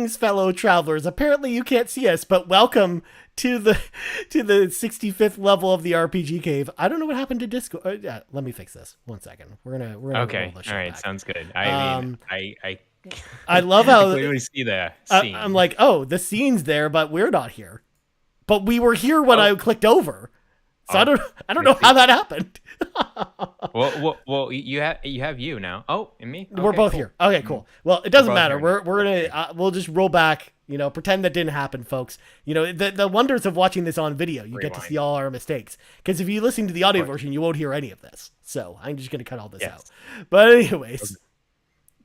Greetings, fellow travelers. Apparently you can't see us, but welcome to the 65th level of the RPG cave. I don't know what happened to Discord. Yeah, let me fix this. 1 second. We're gonna Okay. roll the show All right. back. Sounds good. I mean, I love how clearly see the scene. I'm like, oh, the scene's there, but we're not here. But we were here when I clicked over. So I don't know how that happened. well, you have you now. Oh, and me. Okay, we're both cool. here. Okay, cool. Well, it doesn't matter. here. We're gonna we'll just roll back. Pretend that didn't happen, folks. The wonders of watching this on video. You get to see all our mistakes. Because if you listen to the audio version, you won't hear any of this. So I'm just gonna cut all this out. But anyways.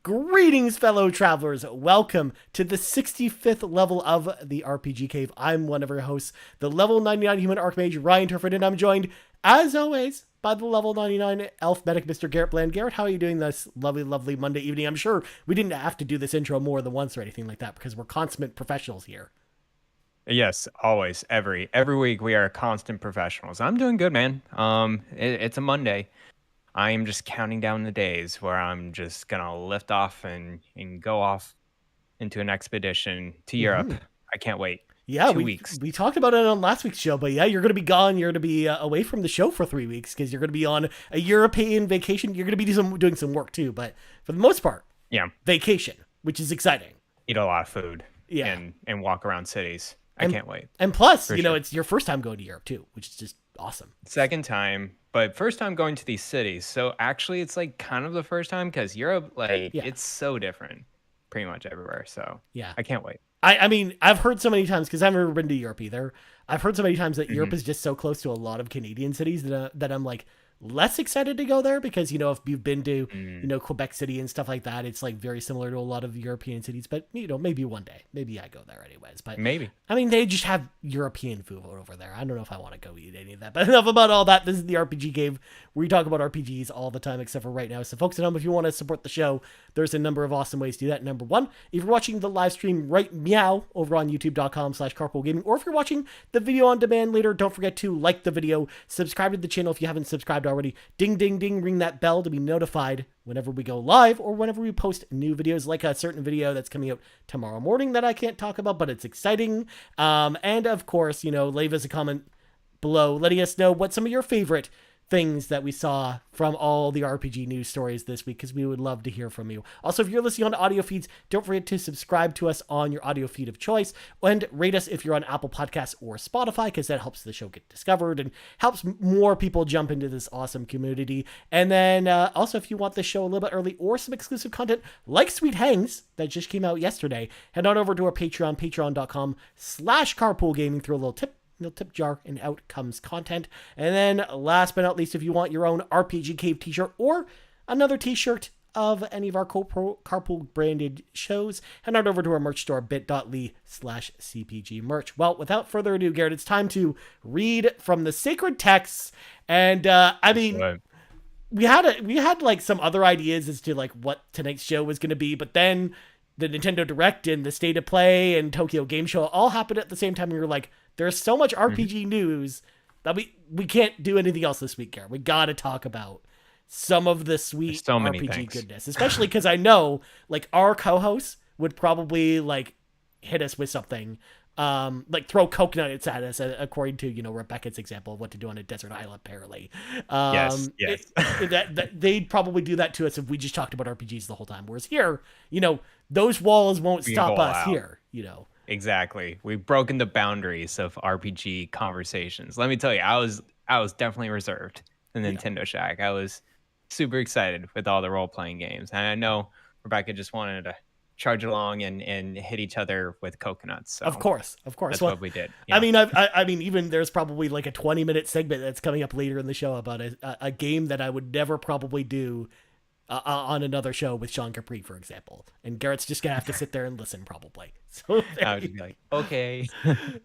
Greetings, fellow travelers. Welcome to the 65th level of the RPG Cave. I'm one of your hosts, the level 99 human archmage, Ryan Turford, and I'm joined, as always, by the level 99 elf medic, Mr. Garret Bland. Garret, how are you doing this lovely, lovely Monday evening? I'm sure we didn't have to do this intro more than once or anything like that because we're consummate professionals here. Yes, always, every week we are constant professionals. I'm doing good, man. It's a Monday. I am just counting down the days where I'm just gonna lift off and go off into an expedition to Europe. I can't wait. Yeah, 2 weeks. We talked about it on last week's show, but yeah, you're going to be gone. You're going to be away from the show for 3 weeks because you're going to be on a European vacation. You're going to be doing some work too, but for the most part, vacation, which is exciting. Eat a lot of food. And walk around cities. I can't wait. And plus, it's your first time going to Europe too, which is just awesome. Second time, but first time going to these cities. So actually, it's like kind of the first time because Europe, it's so different, pretty much everywhere. So yeah, I can't wait. I mean, I've heard so many times because I've never been to Europe either. I've heard so many times that Europe is just so close to a lot of Canadian cities that I'm like less excited to go there because, if you've been to, Quebec City and stuff like that, it's like very similar to a lot of European cities, but maybe one day, maybe I go there anyways, but maybe, I mean, they just have European food over there. I don't know if I want to go eat any of that, but enough about all that. This is the RPG Cave where we talk about RPGs all the time, except for right now. So folks at home, if you want to support the show, there's a number of awesome ways to do that. Number one, if you're watching the live stream right meow over on youtube.com/carpoolgaming, or if you're watching the video on demand later, don't forget to like the video, subscribe to the channel if you haven't subscribed already, ding, ding, ding, ring that bell to be notified whenever we go live or whenever we post new videos, like a certain video that's coming out tomorrow morning that I can't talk about, but it's exciting. And of course, leave us a comment below letting us know what some of your favorite things that we saw from all the RPG news stories this week, because we would love to hear from you. Also, if you're listening on audio feeds, don't forget to subscribe to us on your audio feed of choice and rate us if you're on Apple Podcasts or Spotify, because that helps the show get discovered and helps more people jump into this awesome community. And then also, if you want the show a little bit early or some exclusive content like Sweet Hangs that just came out yesterday, head on over to our Patreon, patreon.com/carpoolgaming, throw a little tip jar, and out comes content. And then last but not least, if you want your own RPG Cave t-shirt or another t-shirt of any of our carpool branded shows, head on over to our merch store, bit.ly/CPG merch. Well, without further ado, Garret, it's time to read from the sacred texts. And I mean, we had like some other ideas as to like what tonight's show was going to be, but then the Nintendo Direct and the State of Play and Tokyo Game Show all happened at the same time. And we were like, there's so much RPG news that we can't do anything else this week, Garret. We got to talk about some of the sweet RPG goodness, especially because I know like our co-hosts would probably like hit us with something, like throw coconuts at us, according to, Rebecca's example of what to do on a desert island, apparently. Yes. That they'd probably do that to us if we just talked about RPGs the whole time. Whereas here, those walls won't stop us here, Exactly. We've broken the boundaries of RPG conversations. Let me tell you, I was definitely reserved in Nintendo Shack. I was super excited with all the role-playing games. And I know Rebecca just wanted to charge along and hit each other with coconuts. So of course. That's what we did. Yeah. I mean, even there's probably like a 20-minute segment that's coming up later in the show about a game that I would never probably do on another show with Sean Capri, for example. And Garrett's just gonna have to sit there and listen, probably. So I would be like, okay.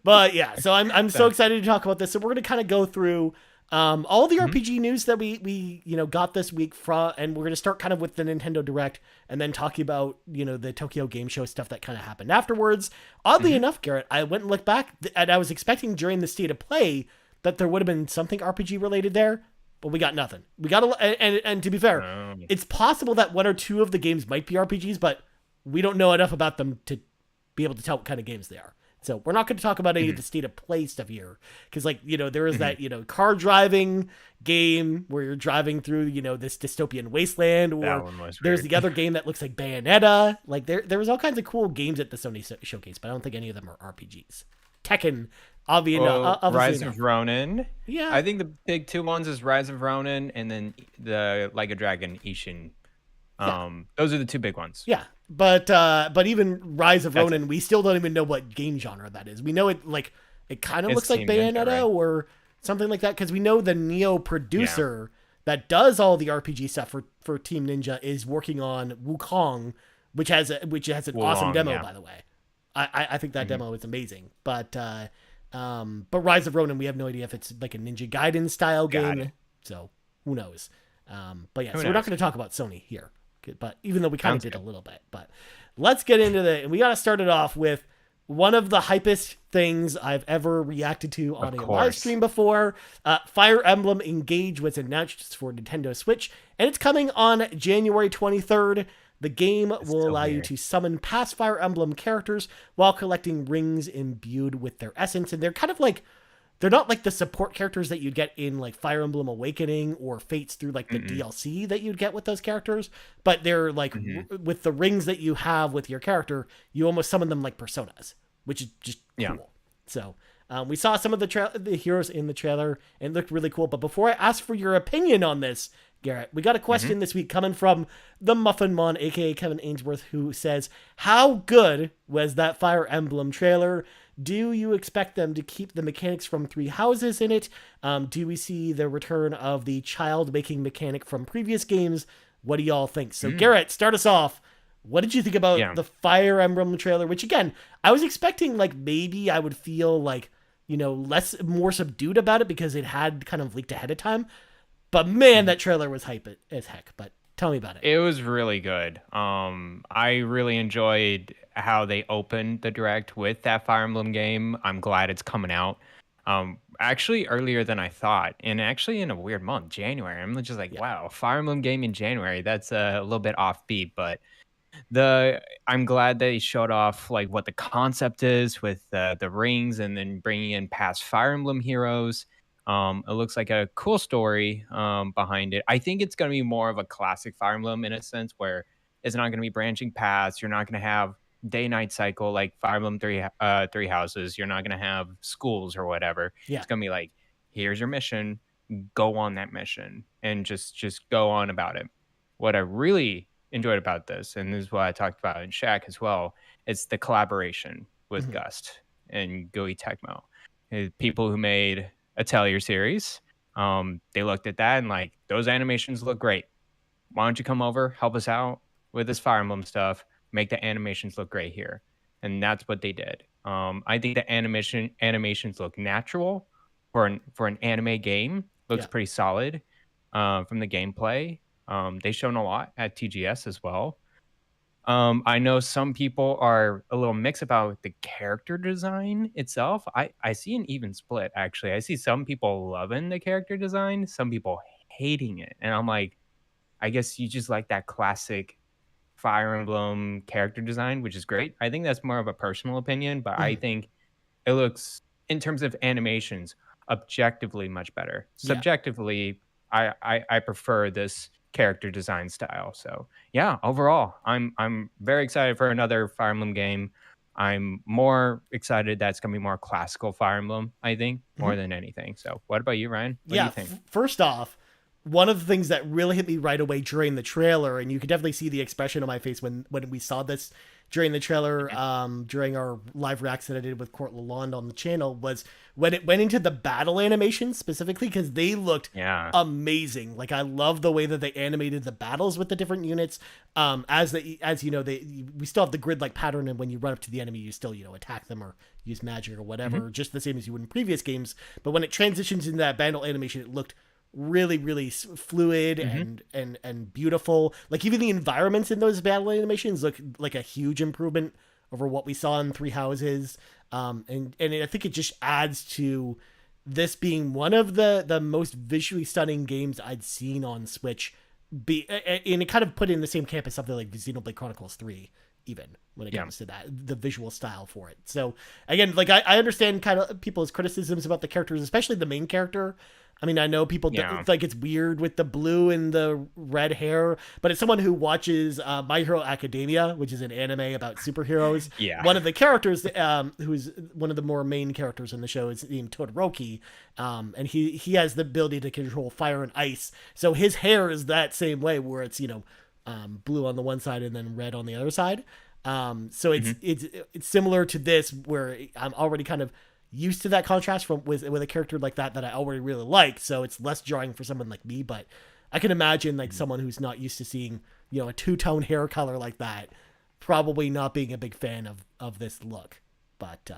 But yeah, so I'm so excited to talk about this. So we're gonna kind of go through all the RPG news that we got this week and we're gonna start kind of with the Nintendo Direct, and then talking about the Tokyo Game Show stuff that kind of happened afterwards. Oddly enough, Garret, I went and looked back, and I was expecting during the State of Play that there would have been something RPG related there. But we got nothing. We got and to be fair, it's possible that one or two of the games might be RPGs, but we don't know enough about them to be able to tell what kind of games they are. So we're not going to talk about any of the state of play stuff here, because like, you know, there is that, you know, car driving game where you're driving through, you know, this dystopian wasteland, or That one was there's weird. the other game that looks like Bayonetta. Like there was all kinds of cool games at the Sony showcase, but I don't think any of them are RPGs. Tekken, obviously Rise enough. of Ronin. Yeah. I think the big two ones is Rise of Ronin and then the Like a Dragon Ishin. Those are the two big ones. Yeah, but even Rise of Ronin, we still don't even know what game genre that is. We know it like it kind of looks like Team Bayonetta Ninja, right? or something like that, because we know the Neo producer that does all the RPG stuff for Team Ninja is working on Wukong, which has an awesome demo, by the way. I think that demo is amazing, but Rise of Ronin, we have no idea if it's like a Ninja Gaiden style game, so who knows? But yeah, so we're not going to talk about Sony here. But even though we kind of did a little bit, but let's get into and we got to start it off with one of the hypest things I've ever reacted to on a live stream before. Fire Emblem Engage was announced for Nintendo Switch, and it's coming on January 23rd. The game will allow you to summon past Fire Emblem characters while collecting rings imbued with their essence, and they're kind of like, they're not like the support characters that you'd get in like Fire Emblem Awakening or Fates through like the DLC that you'd get with those characters, but they're like with the rings that you have with your character, you almost summon them like personas, which is just cool. So we saw some of the heroes in the trailer and it looked really cool. But before I ask for your opinion on this, Garrett, we got a question this week coming from the Muffin Mon, aka Kevin Ainsworth, who says, how good was that Fire Emblem trailer? Do you expect them to keep the mechanics from Three Houses in it? Do we see the return of the child-making mechanic from previous games? What do y'all think? So, Garrett, start us off. What did you think about the Fire Emblem trailer? Which, again, I was expecting, like, maybe I would feel, like, you know, more subdued about it because it had kind of leaked ahead of time. But, man, that trailer was hype as heck. But tell me about it. It was really good. I really enjoyed how they opened the direct with that Fire Emblem game. I'm glad it's coming out. Actually earlier than I thought, and actually in a weird month, January. I'm just like, wow, Fire Emblem game in January. That's a little bit offbeat, but I'm glad they showed off like what the concept is with the rings, and then bringing in past Fire Emblem heroes. It looks like a cool story behind it. I think it's going to be more of a classic Fire Emblem in a sense, where it's not going to be branching paths. You're not going to have day-night cycle like Fire Emblem Three Houses. You're not going to have schools or whatever. It's going to be like, here's your mission, go on that mission, and just go on about it. What I really enjoyed about this, and this is what I talked about in Shaq as well, it's the collaboration with Gust and Gui Tecmo. People who made Atelier series, they looked at that and like, those animations look great. Why don't you come over, help us out with this Fire Emblem stuff, make the animations look great here. And that's what they did. I think the animations look natural for an anime game. Looks pretty solid from the gameplay. They've shown a lot at TGS as well. I know some people are a little mixed about the character design itself. I see an even split, actually. I see some people loving the character design, some people hating it. And I'm like, I guess you just like that classic Fire Emblem character design, which is great. I think that's more of a personal opinion, but I think it looks, in terms of animations, objectively much better. Subjectively, I prefer this character design style. So yeah, overall, I'm very excited for another Fire Emblem game. I'm more excited that it's gonna be more classical Fire Emblem, I think, more than anything. So what about you, Ryan? What do you think? First off, one of the things that really hit me right away during the trailer, and you could definitely see the expression on my face when we saw this during the trailer, during our live reaction that I did with Court Lalonde on the channel, was when it went into the battle animations specifically, because they looked amazing. Like, I love the way that they animated the battles with the different units. As you know, we still have the grid-like pattern, and when you run up to the enemy, you still, you know, attack them or use magic or whatever, just the same as you would in previous games. But when it transitions into that battle animation, it looked really fluid and beautiful. Like, even the environments in those battle animations look like a huge improvement over what we saw in Three Houses. And I think it just adds to this being one of the most visually stunning games I'd seen on Switch. And it kind of put in the same camp as something like Xenoblade Chronicles 3, even when it Yeah. comes to that, the visual style for it. So again, like I understand kind of people's criticisms about the characters, especially the main character. I mean, I know people Yeah. like it's weird with the blue and the red hair, but as someone who watches My Hero Academia, which is an anime about superheroes, Yeah. one of the characters, who's one of the more main characters in the show, is named Todoroki, and he has the ability to control fire and ice. So his hair is that same way, where it's blue on the one side and then red on the other side. So it's similar to this, where I'm already kind of used to that contrast from with a character like that I already really like, so it's less jarring for someone like me. But I can imagine like someone who's not used to seeing a two-tone hair color like that probably not being a big fan of this look. But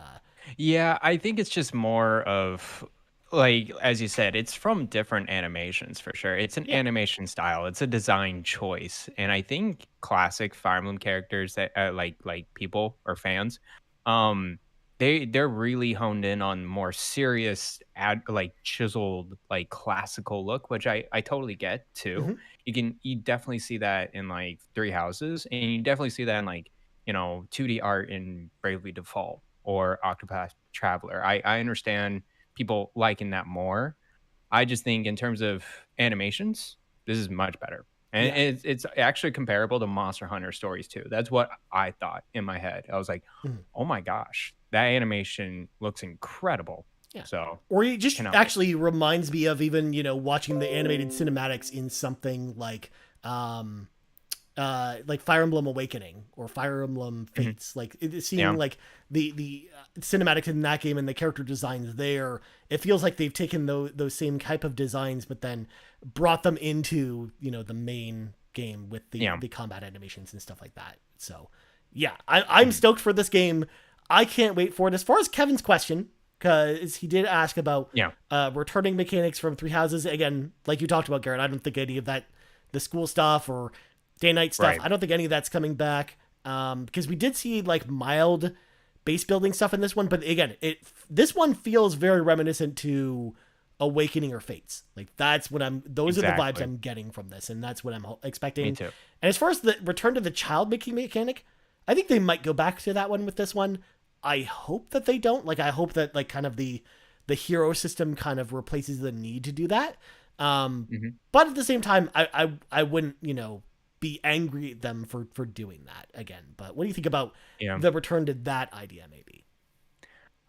Yeah, I think it's just more of like as you said, it's from different animations for sure. It's an yeah. animation style. It's a design choice, and I think classic Fire Emblem characters that like people or fans, um, they're really honed in on more serious, like chiseled, like classical look, which I totally get too. Hmm. You definitely see that in like Three Houses, and you definitely see that in like 2D art in Bravely Default or Octopath Traveler. I understand people liking that more. I just think in terms of animations, this is much better. And Yeah. it's actually comparable to Monster Hunter Stories too. That's what I thought in my head. I was like, Mhm. "Oh my gosh, that animation looks incredible." Yeah. So, Or it just cannot wait. actually reminds me of even, watching the animated cinematics in something like Fire Emblem Awakening or Fire Emblem Mhm. Fates. Like seeing Yeah. like the cinematics in that game and the character designs there, it feels like they've taken those same type of designs, but then brought them into the main game with Yeah. the combat animations and stuff like that. So yeah, I'm Mhm. stoked for this game. I can't wait for it. As far as Kevin's question, because he did ask about Yeah. returning mechanics from Three Houses. Again, like you talked about, Garrett, I don't think any of that, the school stuff or day night stuff, Right. I don't think any of that's coming back. Because we did see like mild base building stuff in this one, but again, this one feels very reminiscent to Awakening or Fates. Like those are the vibes Exactly. I'm getting from this, and that's what I'm Me expecting. too. And as far as the return to the child making mechanic, I think they might go back to that one with this one. I hope that they don't. Like I hope that like kind of the hero system kind of replaces the need to do that. Mhm. But at the same time, I wouldn't be angry at them for doing that again. But what do you think about Yeah. the return to that idea? Maybe.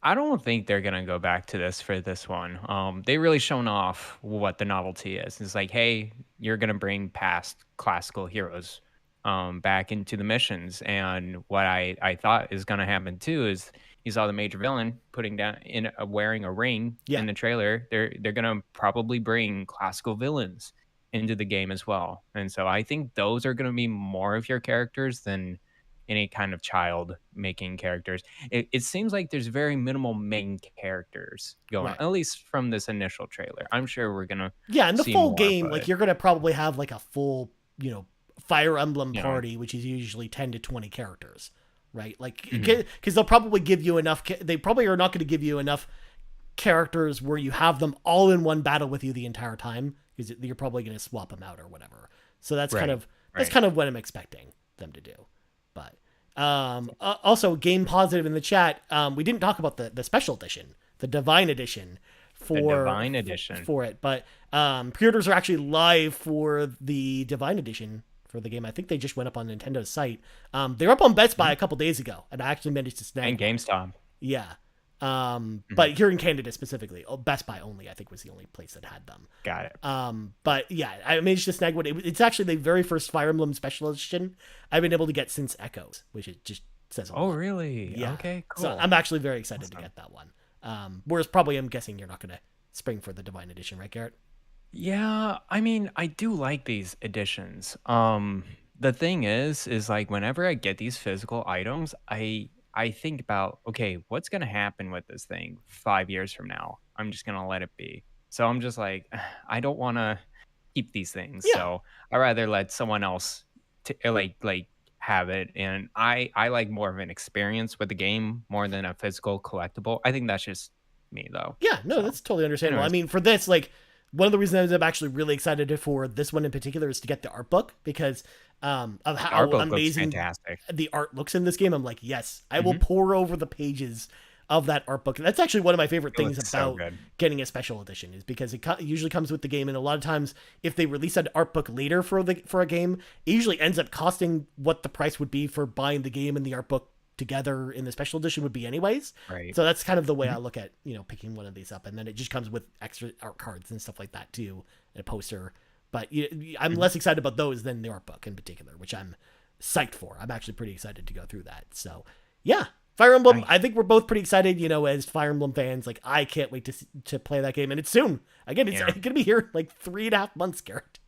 I don't think they're gonna go back to this for this one. They really shown off what the novelty is. It's like, hey, you're gonna bring past classical heroes back into the missions. And what I thought is gonna happen too is you saw the major villain putting down in wearing a ring Yeah. in the trailer. They're gonna probably bring classical villains into the game as well. And so I think those are gonna be more of your characters than any kind of child making characters. It seems like there's very minimal main characters going on, Right. at least from this initial trailer. I'm sure we're gonna Yeah, in the see full more, game, like but you're gonna probably have like a full, Fire Emblem you know, party, which is usually 10 to 20 characters, right? Like, mhm, because they'll probably give you enough. They probably are not going to give you enough characters where you have them all in one battle with you the entire time, because you're probably going to swap them out or whatever. So right, that's right. kind of what I'm expecting them to do. But also, Game Positive in the chat, we didn't talk about the special edition, the Divine Edition The for Divine Edition. for it, but pre-orders are actually live for the Divine Edition for the game. I think they just went up on Nintendo's site. They're up on Best Buy Mhm. a couple days ago, and I actually managed to snag And one. GameStop. Yeah. Mhm. But here in Canada specifically, Best Buy only, I think, was the only place that had them. Got it. But yeah, I managed to snag one. It's actually the very first Fire Emblem Special Edition I've been able to get since Echoes, which it just says a Oh, lot. really? Yeah. Okay, So cool. I'm actually very excited to Awesome. get that one. Whereas probably I'm guessing you're not going to spring for the Divine Edition, right, Garrett? Yeah, I mean, I do like these editions. The thing is like whenever I get these physical items, I think about, okay, what's gonna happen with this thing 5 years from now? I'm just gonna let it be. So I'm just like, I don't wanna keep these things. Yeah. So I rather let someone else like have it. And I like more of an experience with the game more than a physical collectible. I think that's just me though. Yeah, no, So that's totally understandable. I anyways, mean, for this, like, one of the reasons I'm actually really excited for this one in particular is to get the art book because of Our how book looks amazing fantastic. the art looks in this game. I'm like, yes, I will Hmm. pour over the pages of that art book. And that's actually one of my favorite It things looks so about good. getting a special edition is because it usually comes with the game. And a lot of times, if they release an art book later for a game, it usually ends up costing what the price would be for buying the game and the art book together in the special edition would be anyways. Right. So that's kind of the way Mhm. I look at, picking one of these up. And then it just comes with extra art cards and stuff like that too, and a poster. But I'm Mhm. less excited about those than the art book in particular, which I'm psyched for. I'm actually pretty excited to go through that. So yeah, Fire Emblem. Nice. I think we're both pretty excited. As Fire Emblem fans, like I can't wait to play that game, and it's soon. Again, it's Yeah. gonna be here in like 3.5 months, Garrett.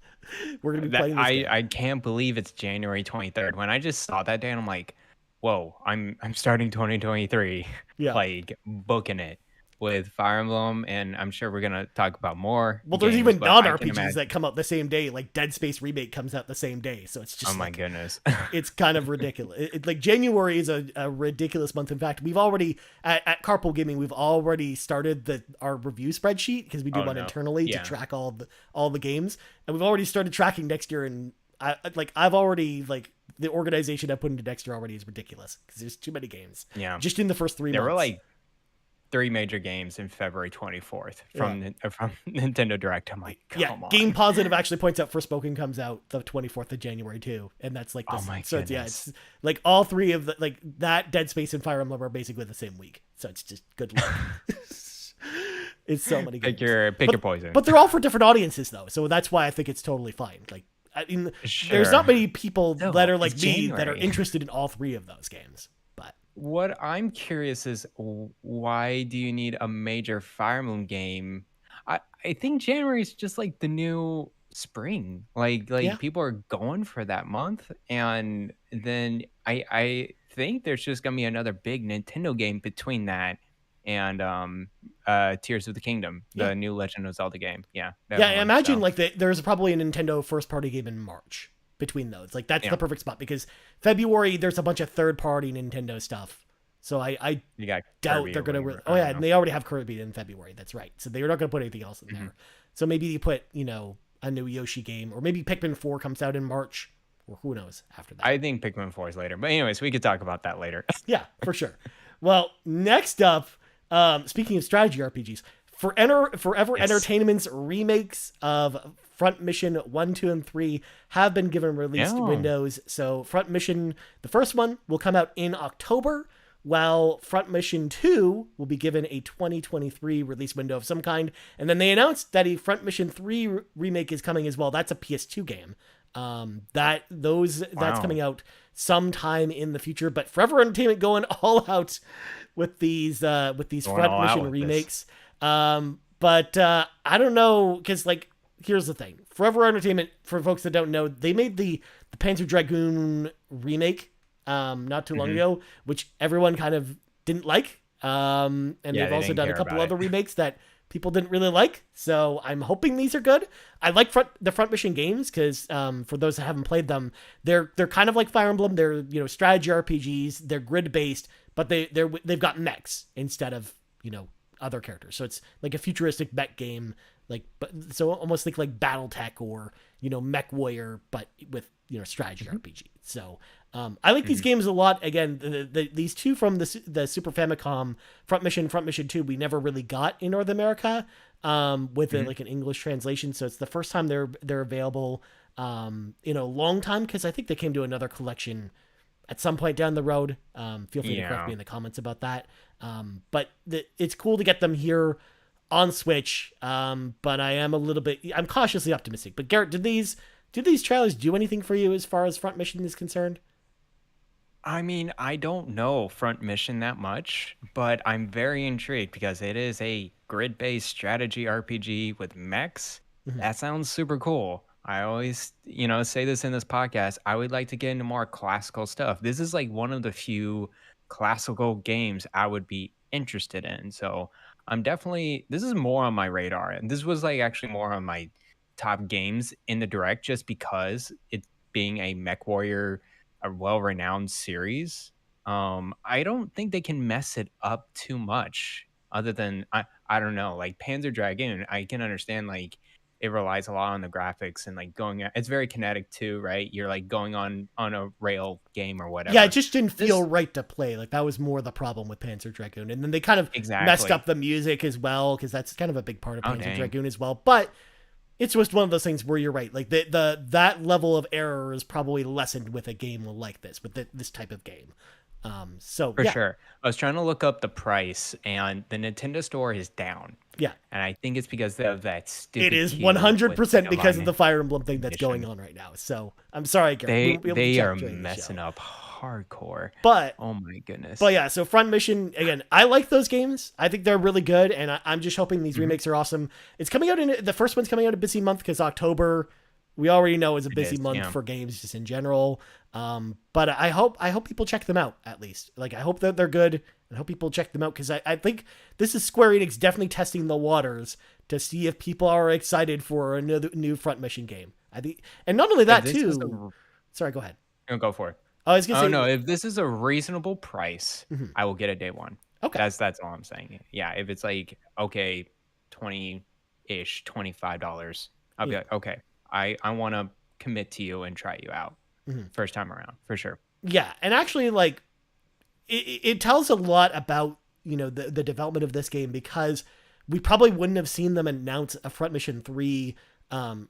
We're gonna be That playing this game. I can't believe it's January 23rd. When I just saw that day, and I'm like, whoa, I'm starting 2023, Yeah. like booking it with Fire Emblem, and I'm sure we're gonna talk about more Well, there's games, even but non I can RPGs that imagine. come out the same day. Like Dead Space Remake comes out the same day, so it's Oh just my like goodness. it's kind of ridiculous. Like January is a ridiculous month. In fact, we've already at Carpool Gaming we've already started our review spreadsheet because we do Oh one no. internally to Yeah. track all the games, and we've already started tracking next year. And I've already the organization I put into next year already is ridiculous because there's too many games Yeah. just in the first 3 There were months. like 3 major games in February 24th Yeah. from Nintendo Direct. I'm like, Yeah, come Game on. Positive actually points out Forspoken comes out the 24th of January too, and that's like Oh this. my So goodness. it's like all three of the that Dead Space and Fire Emblem are basically the same week. So it's just good luck. It's so many games. Pick your poison. But they're all for different audiences though, so that's why I think it's totally fine. Like I mean, there's not Sure. many people Still, that are like it's me that are January. interested in all three of those games. But What I'm curious is why do you need a major Fire Emblem game? I think January is just like the new spring. yeah, Like people are going for that month, and then I think there's just gonna be another big Nintendo game between that and Tears of the Kingdom, yeah. the new Legend of Zelda game. Yeah, Yeah, I definitely. imagine So there's probably a Nintendo first party game in March between those. Like that's yeah, the perfect spot because February there's a bunch of third party Nintendo stuff. So I you got doubt Kirby they're or gonna. whatever. Oh I yeah, don't and know. they already have Kirby in February. That's right. So they're not gonna put anything else in Mhm. there. So maybe you put a new Yoshi game, or maybe Pikmin 4 comes out in March, or who knows after that. I think Pikmin 4 is later, but anyways, we could talk about that later. Yeah, for sure. Well, next up, speaking of strategy RPGs, Forever Yes. Entertainment's remakes of Front Mission 1, 2, and 3 have been given released Yeah. windows. So, Front Mission, the first one, will come out in October, while Front Mission 2 will be given a 2023 release window of some kind. And then they announced that a Front Mission 3 remake is coming as well. That's a PS2 game. That's Wow. coming out sometime in the future. But Forever Entertainment going all out with these Going Front all out Mission with this. remakes. But I don't know because here's the thing: Forever Entertainment, for folks that don't know, they made the Panzer Dragoon remake not too long Mhm. ago, which everyone kind of didn't like. And Yeah, they've they also didn't done a care couple about other it. remakes that people didn't really like. So I'm hoping these are good. I like the Front Mission games because for those that haven't played them, they're kind of like Fire Emblem. They're strategy RPGs. They're grid based, but they've got mechs instead of other characters. So it's like a futuristic mech game, so almost think like BattleTech or Mech Warrior, but with strategy RPG. So I like these Mhm. games a lot. Again, these two from the Super Famicom, Front Mission 2, we never really got in North America with Mhm. like an English translation. So it's the first time they're available in a long time because I think they came to another collection at some point down the road. Feel free to correct Yeah. me in the comments about that. But it's cool to get them here on Switch. But I'm cautiously optimistic. But Garrett, did these trailers do anything for you as far as Front Mission is concerned? I mean, I don't know Front Mission that much, but I'm very intrigued because it is a grid-based strategy RPG with mechs. Mhm. That sounds super cool. I always, say this in this podcast. I would like to get into more classical stuff. This is like one of the few classical games I would be interested in. So this is more on my radar. And this was like actually more on my top games in the direct just because it being a Mech Warrior, a well-renowned series. I don't think they can mess it up too much. other than I don't know, like Panzer Dragoon, I can understand like it relies a lot on the graphics and like it's very kinetic too, right? You're like going on a rail game or Yeah, it whatever. just didn't feel This right to play. Like that was more the problem with Panzer Dragoon. And then they kind of messed up exactly. the music as well, because that's kind of a big part of Oh Panzer dang. Dragoon as well. But it's just one of those things where you're right. Like that level of error is probably lessened with a game like this, with this type of game. So For yeah, sure. I was trying to look up the price and the Nintendo store is down. yeah, And I think it's because of that it stupid is queue with the 100% because of Divine the Fire Emblem thing that's going Edition. on right now. So I'm sorry, Garrett. We They won't be able to they are chat during the show. messing up hardcore. But Oh my goodness. But yeah, so Front Mission, again, I like those games. I think they're really good, and I'm just hoping these Mhm. remakes are awesome. It's coming out the first one's coming out a busy month because October, we already know, is a It busy is, month yeah. for games just in general. But I hope people check them out at least. Like I hope that they're good, and hope people check them out because I think this is Square Enix definitely testing the waters to see if people are excited for another new Front Mission game. I think, and not only If that this is a too. Sorry, go ahead. go for it. I was gonna Oh say, no, if this is a reasonable price, mhm. I will get it day one. Okay, That's all I'm saying. Yeah, if it's like okay, 20-ish, $25, I'll be yeah, like, okay, I want to commit to you and try you out mhm. first time around for sure. Yeah, and actually, like it tells a lot about the development of this game because we probably wouldn't have seen them announce a Front Mission 3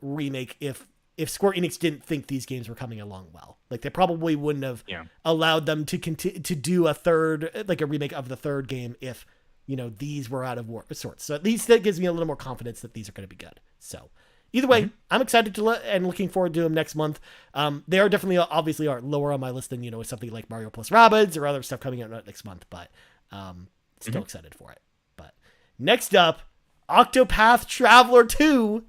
remake if Square Enix didn't think these games were coming along well. Like they probably wouldn't have Yeah. allowed them to continue to do a third, like a remake of the third game, if these were out of sorts. So at least that gives me a little more confidence that these are going to be good. So either way, Mhm. I'm excited to and looking forward to them next month. They are definitely obviously are lower on my list than something like Mario plus Rabbids or other stuff coming out next month, but still Mhm. excited for it. But next up, Octopath Traveler 2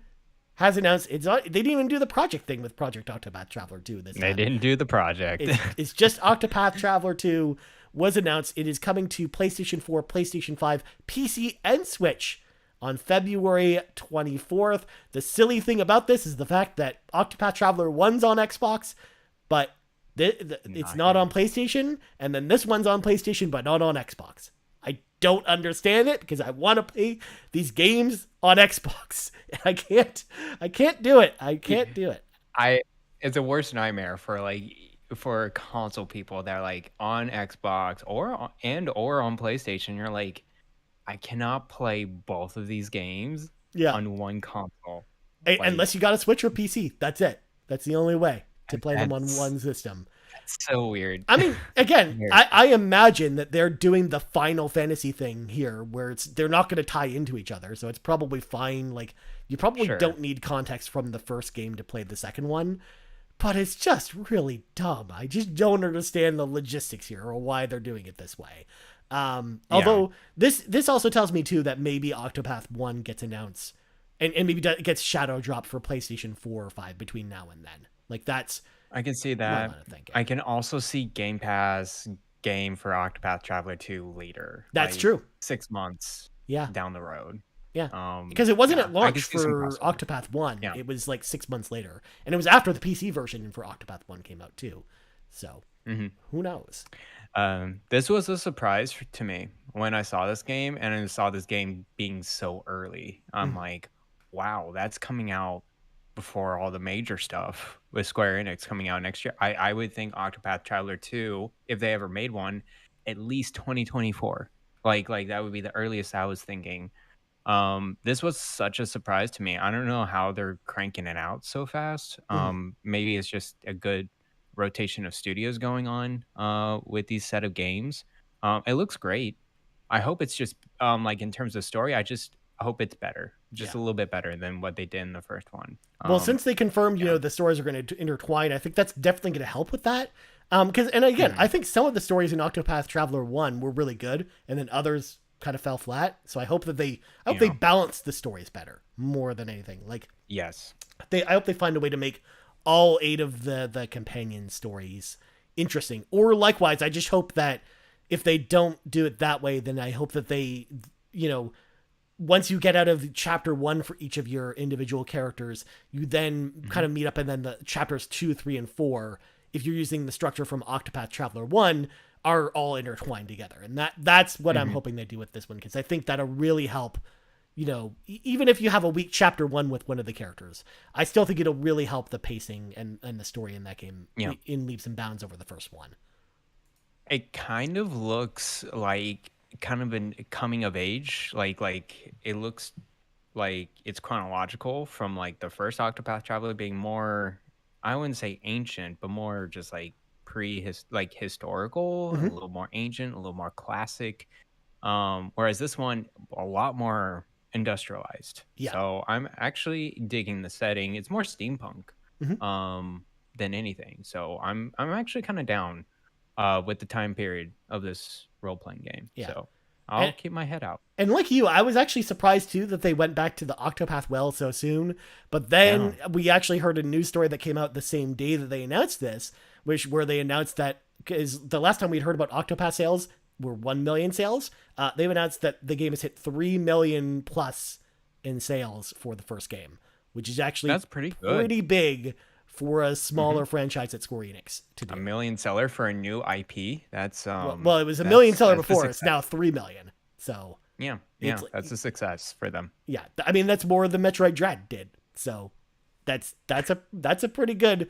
has announced it's not. They didn't even do the project thing with Project Octopath Traveler 2 this They time. didn't do the project. It's just Octopath Traveler 2 was announced. It is coming to PlayStation 4, PlayStation 5, PC, and Switch on February 24th. The silly thing about this is the fact that Octopath Traveler 1's on Xbox, but it's not on PlayStation, and then this one's on PlayStation, but not on Xbox. I don't understand it because I want to play these games on Xbox. I can't do it. I can't do it. I It's a worst nightmare for console people that are like on Xbox or on PlayStation. You're like, I cannot play both of these games Yeah. on one console. Like Unless you got a Switch or PC. That's it. That's the only way to play them on that's one system. so weird. I mean, again, Weird. I imagine that they're doing the Final Fantasy thing here, where they're not going to tie into each other, so it's probably fine. Like you probably Sure. don't need context from the first game to play the second one, but it's just really dumb. I just don't understand the logistics here or why they're doing it this way. Although this also tells me too that maybe Octopath 1 gets announced and maybe gets shadow dropped for PlayStation 4 or 5 between now and then. Like that's I can see my that. line of thinking. I can also see Game Pass game for Octopath Traveler 2 later. That's Like true. 6 months Yeah. down the road. Yeah. Because it wasn't Yeah, at I can launch see some for crossover. Octopath 1. Yeah. It was like 6 months later. And it was after the PC version for Octopath 1 came out too. So hmm who knows? This was a surprise to me when I saw this game and I saw this game being so early. I'm Mhm. like, wow, that's coming out before all the major stuff with Square Enix coming out next year. I would think Octopath Traveler 2, if they ever made one, at least 2024. Like that would be the earliest I was thinking. This was such a surprise to me. I don't know how they're cranking it out so fast. Mhm. Maybe it's just a good rotation of studios going on with these set of games. It looks great. I hope it's just like in terms of story, I hope it's better, just Yeah. a little bit better than what they did in the first one. Well, since they confirmed, Yeah. the stories are going to intertwine, I think that's definitely going to help with that. Because, and again, Mhm. I think some of the stories in Octopath Traveler 1 were really good, and then others kind of fell flat. So I hope that they Yeah. balance the stories better more than anything. Like Yes. I hope they find a way to make all 8 of the companion stories interesting. Or likewise, I just hope that if they don't do it that way, then I hope that they, once you get out of chapter 1 for each of your individual characters, you then kind of meet up, and then the chapters 2, 3, and 4, if you're using the structure from Octopath Traveler 1, are all intertwined together. And that's what I'm hoping they do with this one, because I think that'll really help. Even if you have a weak chapter 1 with one of the characters, I still think it'll really help the pacing and the story in that game in leaps and bounds over the first one. It kind of looks like kind of a coming of age. Like it looks like it's chronological from like the first Octopath Traveler being more, I wouldn't say ancient, but more just like historical, a little more ancient, a little more classic. Whereas this one, a lot more industrialized. Yeah. So I'm actually digging the setting. It's more steampunk than anything. So I'm actually kind of down with the time period of this role-playing game. Yeah. So I'll keep my head out. And like you, I was actually surprised too that they went back to the Octopath well so soon. But then we actually heard a news story that came out the same day that they announced this, where they announced that, because the last time we'd heard about Octopath sales were 1 million sales. They've announced that the game has hit 3 million plus in sales for the first game, which is actually that's pretty good. Pretty big for a smaller franchise at Square Enix to do. A million seller for a new IP. That's well, it was a million seller before. It's now 3 million. So yeah, that's a success for them. Yeah, I mean that's more than Metroid Dread did. So that's a pretty good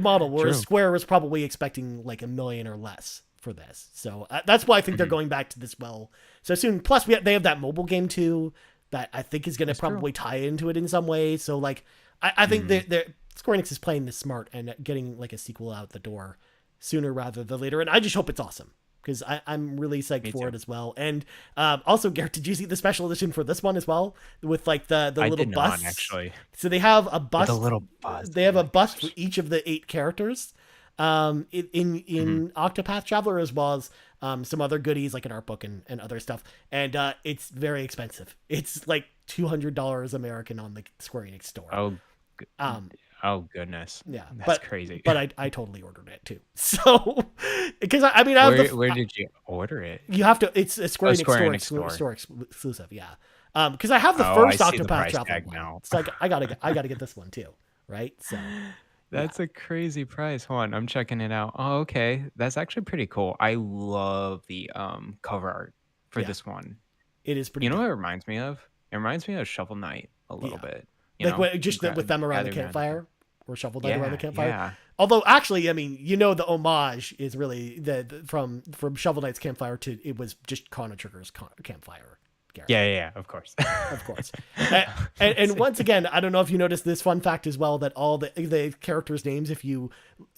model. Whereas Square was probably expecting like 1 million or less for this. So that's why I think they're going back to this well so soon. Plus they have that mobile game too that I think is going to probably tie into it in some way. So like I think they're Square Enix is playing this smart and getting like a sequel out the door sooner rather than later. And I just hope it's awesome, because I'm really psyched for it as well. And also, Garrett, did you see the special edition for this one as well, with like the little bus? Actually, so they have a bus. With a little bus. They have a bus for each of the 8 characters in Octopath Traveler, as well as some other goodies like an art book and other stuff. And it's very expensive. It's like $200 American on the Square Enix store. Oh goodness! Yeah, that's crazy. But I totally ordered it too. So because I mean, where did you order it? You have to. It's a Square Enix store exclusive. Yeah. Because I have the first Octopath Traveler now. It's like I gotta get this one too, right? So that's a crazy price. Hold on, I'm checking it out. Oh, okay, that's actually pretty cool. I love the cover art for this one. It is pretty. You know what it reminds me of? It reminds me of Shovel Knight a little bit. With them around the campfire, or Shovel Knight around the campfire. Yeah. Although actually, I mean, the homage is really from Shovel Knight's campfire to it was just Chrono Trigger's campfire. Garrett. Yeah, of course. Of course. And once again, I don't know if you noticed this fun fact as well, that all the characters' names, if you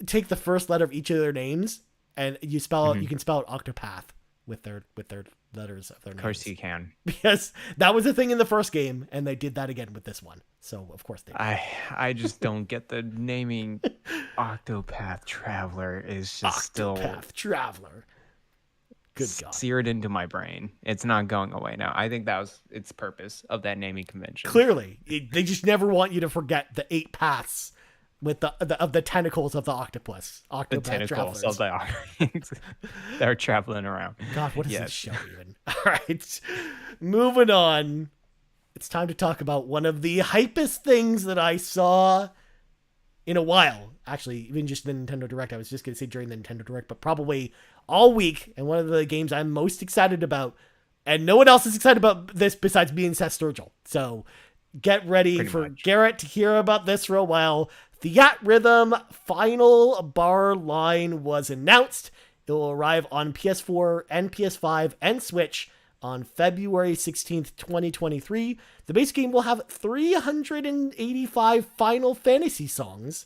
take the first letter of each of their names and you spell out, you can spell out Octopath with their letters of their names. Of course you can. Because that was a thing in the first game, and they did that again with this one. So of course they did. I just don't get the naming. Octopath Traveler is just Octopath Traveler. Good God. Seared into my brain. It's not going away now. I think that was its purpose of that naming convention. Clearly, they just never want you to forget the 8 paths with the tentacles of the octopus. The tentacles of the octopus. They're traveling around. God, what is this show even? All right, moving on. It's time to talk about one of the hypest things that I saw in a while. Actually, even just the Nintendo Direct. I was just going to say during the Nintendo Direct, but probably all week. And one of the games I'm most excited about, and no one else is excited about this besides me and Seth Sturgill. So get ready for Garrett to hear about this for a while. Theatrhythm Final Bar line was announced. It will arrive on PS4 and PS5 and Switch on February 16th, 2023. The base game will have 385 Final Fantasy songs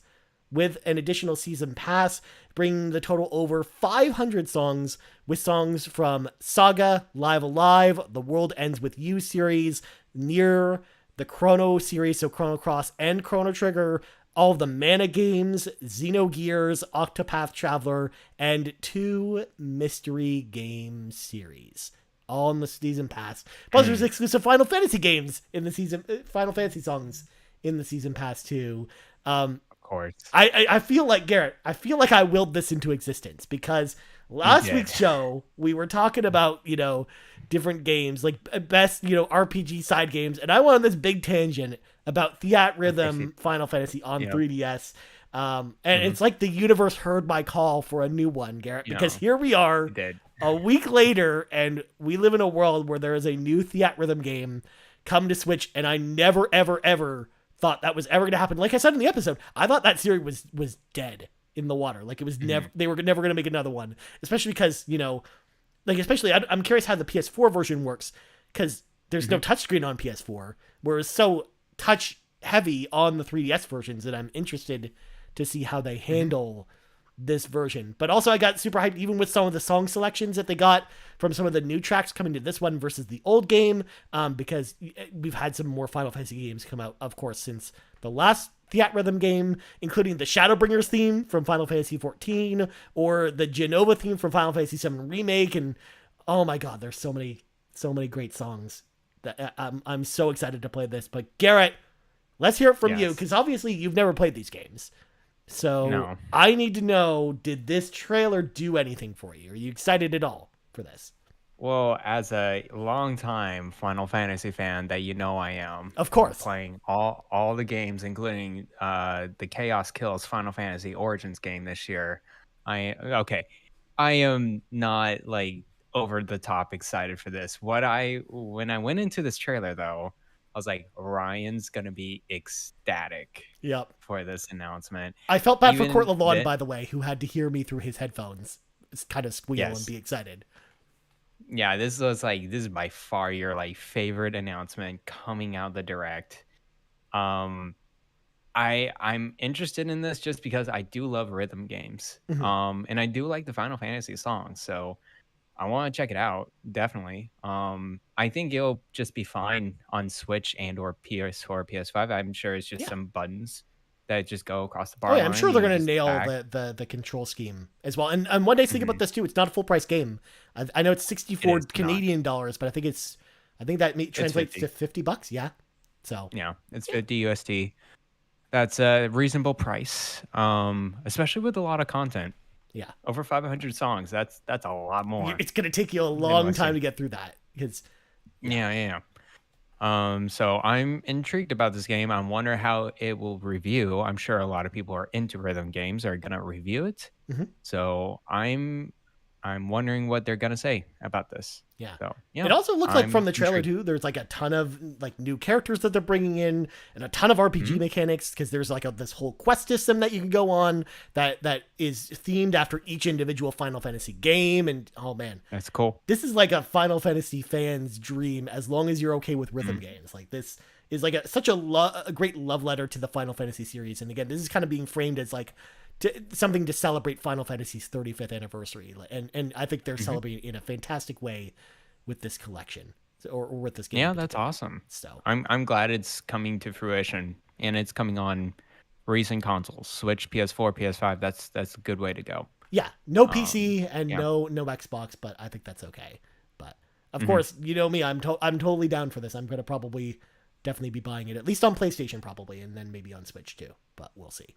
with an additional season pass, bringing the total over 500 songs, with songs from Saga, Live Alive, The World Ends With You series, Nier, the Chrono series, so Chrono Cross and Chrono Trigger, all of the Mana games, Xenogears, Octopath Traveler, and 2 mystery game series, all in the season pass. Plus, there's exclusive Final Fantasy games in the season, Final Fantasy songs in the season pass too. Of course. I feel like, Garrett, I willed this into existence, because last week's show, we were talking about, different games, like best, RPG side games. And I went on this big tangent about Theatrhythm Final Fantasy on 3DS. And it's like the universe heard my call for a new one, Garrett, because Yeah, here we are it did. a week later, and we live in a world where there is a new Theatrhythm game come to Switch, and I never, ever, ever thought that was ever going to happen. Like I said in the episode, I thought that series was dead in the water. Like it was never, they were never going to make another one, especially because, like, especially I'm curious how the PS4 version works, because there's no touchscreen on PS4, whereas so touch heavy on the 3DS versions that I'm interested to see how they handle this version. But also I got super hyped even with some of the song selections that they got from some of the new tracks coming to this one versus the old game, because we've had some more Final Fantasy games come out, of course, since the last Theatrhythm game, including the Shadowbringers theme from Final Fantasy XIV or the Genova theme from Final Fantasy VII Remake. And oh my god, there's so many great songs that I'm so excited to play this. But Garrett, let's hear it from you, because obviously you've never played these games. So No. I need to know, did this trailer do anything for you? Are you excited at all for this? Well, as a longtime Final Fantasy fan that I am, Of course. playing all the games, including the Chaos Kills Final Fantasy Origins game this year. I am not like over the top excited for this. When I went into this trailer though, I was like, Ryan's gonna be ecstatic. Yep. For this announcement. I felt bad for Even Court Lalonde, thi- by the way, who had to hear me through his headphones kind of squeal and Yes. be excited. Yeah, this is by far your like favorite announcement coming out the direct. I'm interested in this just because I do love rhythm games. And I do like the Final Fantasy songs, so I want to check it out, definitely. I think it'll just be fine on Switch and or PS4, PS5. I'm sure it's just some buttons that just go across the bar. Oh yeah, I'm sure they're gonna nail back. the control scheme as well. And one day think about this too. It's not a full price game. I know it's 64 Canadian dollars, but I think that translates to $50. Yeah. So yeah, it's 50 USD. That's a reasonable price, especially with a lot of content. Yeah, over 500 songs. That's a lot more. It's gonna take you a long time to get through that because yeah. So I'm intrigued about this game. I wonder how it will review. I'm sure a lot of people who are into rhythm games are gonna review it. So I'm wondering what they're gonna say about this. Yeah. So yeah. It also looks like from the trailer intrigued. too, there's like a ton of like new characters that they're bringing in and a ton of RPG mechanics, because there's like this whole quest system that you can go on that is themed after each individual Final Fantasy game. And oh man, That's cool. this is like a Final Fantasy fan's dream, as long as you're okay with rhythm games. Like this is like such a great love letter to the Final Fantasy series. And again, this is kind of being framed as like something to celebrate Final Fantasy's 35th anniversary. And I think they're celebrating in a fantastic way with this collection or with this game. Yeah, that's awesome. So I'm glad it's coming to fruition, and it's coming on recent consoles, Switch, PS4, PS5. That's a good way to go. yeah, no PC and no Xbox, but I think that's okay. But of course, you know me, I'm totally down for this. I'm going to definitely be buying it, at least on PlayStation probably, and then maybe on Switch too, but we'll see.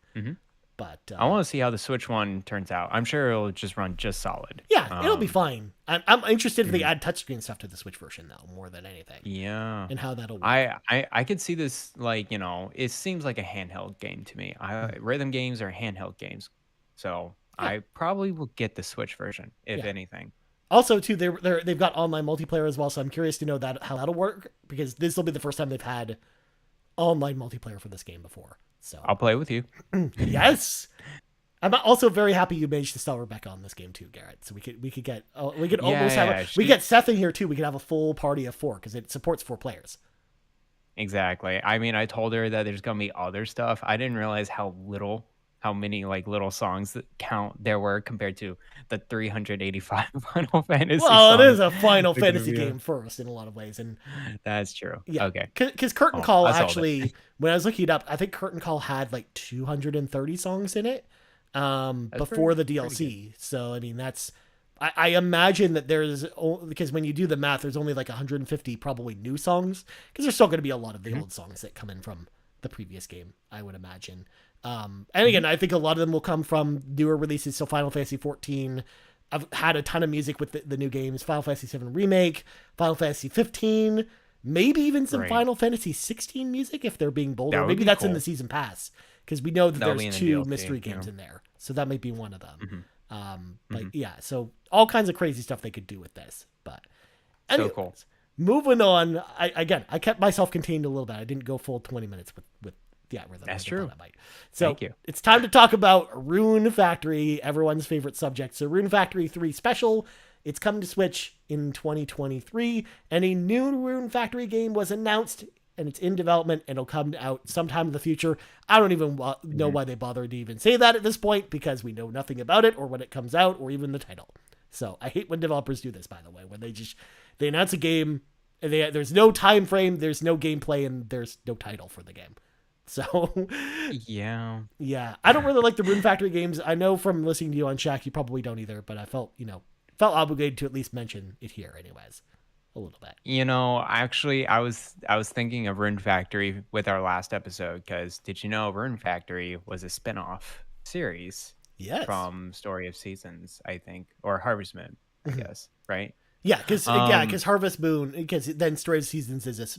But I want to see how the Switch one turns out. I'm sure it'll just run just solid. yeah, it'll be fine. I'm interested if they add touchscreen stuff to the Switch version though, more than anything. Yeah. And how that'll work. I could see this, like, it seems like a handheld game to me. Rhythm games are handheld games. So I probably will get the Switch version, if anything. Also, too, they've got online multiplayer as well, so I'm curious to know how that'll work, because this will be the first time they've had online multiplayer for this game before. So I'll play with you. yes. I'm also very happy you managed to sell Rebecca on this game too, Garrett. So we could get we get Seth in here too. We could have a full party of 4 because it supports 4 players. Exactly. I mean, I told her that there's gonna be other stuff. I didn't realize how many like little songs that count there were compared to the 385 Final Fantasy. Well, songs. it is a Final Fantasy game first in a lot of ways, and that's true. yeah, Okay. Because Curtain Call actually, when I was looking it up, I think Curtain Call had like 230 songs in it before the DLC. So I mean, I imagine that because when you do the math, there's only like 150 probably new songs, because there's still going to be a lot of the old songs that come in from the previous game, I would imagine. And again, I think a lot of them will come from newer releases. So Final Fantasy XIV, I've had a ton of music with the new games. Final Fantasy VII Remake, Final Fantasy 15, Maybe even some Right. Final Fantasy 16 music if they're being bold, That or would maybe be that's in the cool. season pass because we know that That'll there's be in the 2 DLC. mystery games in there, so that might be one of them. Hmm. But Hmm. yeah, so all kinds of crazy stuff they could do with this. But So cool. anyways, moving on. I kept myself contained a little bit. I didn't go full 20 minutes with the algorithm That's like I thought true. I might. So Thank you. it's time to talk about Rune Factory, everyone's favorite subject. So Rune Factory 3 Special. It's coming to Switch in 2023, and a new Rune Factory game was announced, and it's in development, and it'll come out sometime in the future. I don't even know Mhm. why they bothered to even say that at this point, because we know nothing about it, or when it comes out, or even the title. So I hate when developers do this, by the way, when they announce a game, and there's no time frame, there's no gameplay, and there's no title for the game. So Yeah. yeah, I don't really like the Rune Factory games. I know from listening to you on Shaq, you probably don't either, but I felt obligated to at least mention it here, anyways, a little bit. Actually, I was thinking of Rune Factory with our last episode because did you know Rune Factory was a spin-off series Yes. from Story of Seasons, I think, or Harvest Moon, I guess, right? Yeah, because Um, Harvest Moon, because then Story of Seasons is this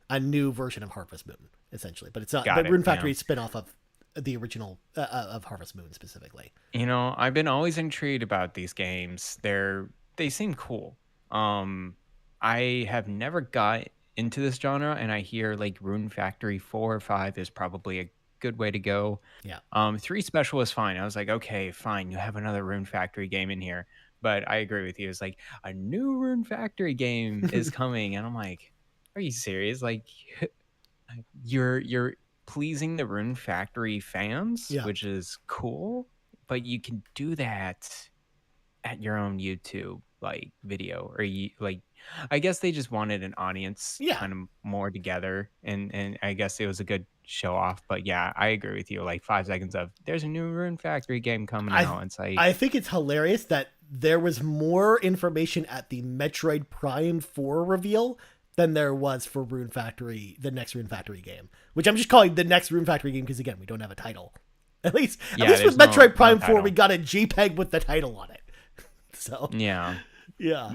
a new version of Harvest Moon essentially, but it's not. got But it. Rune Yeah. Factory is spin off of the original of Harvest Moon specifically. I've been always intrigued about these games. They seem cool. Um, I have never got into this genre, and I hear like Rune Factory 4 or 5 is probably a good way to go. Yeah. 3 special is fine. I was like, okay, fine, you have another Rune Factory game in here. But I agree with you. It's like a new Rune Factory game is coming, and I'm like, are you serious? Like, you're pleasing the Rune Factory fans, Yeah. which is cool, but you can do that at your own YouTube like video or you like I guess they just wanted an audience Yeah. kind of more together and I guess it was a good show off. But yeah, I agree with you. Like 5 seconds of there's a new Rune Factory game coming I out. It's like I think it's hilarious that there was more information at the Metroid Prime 4 reveal than there was for Rune Factory, the next Rune Factory game, which I'm just calling the next Rune Factory game because again, we don't have a title. At yeah, least with there's Metroid no Prime 4, we title. got a JPEG with the title on it. So, Yeah. yeah.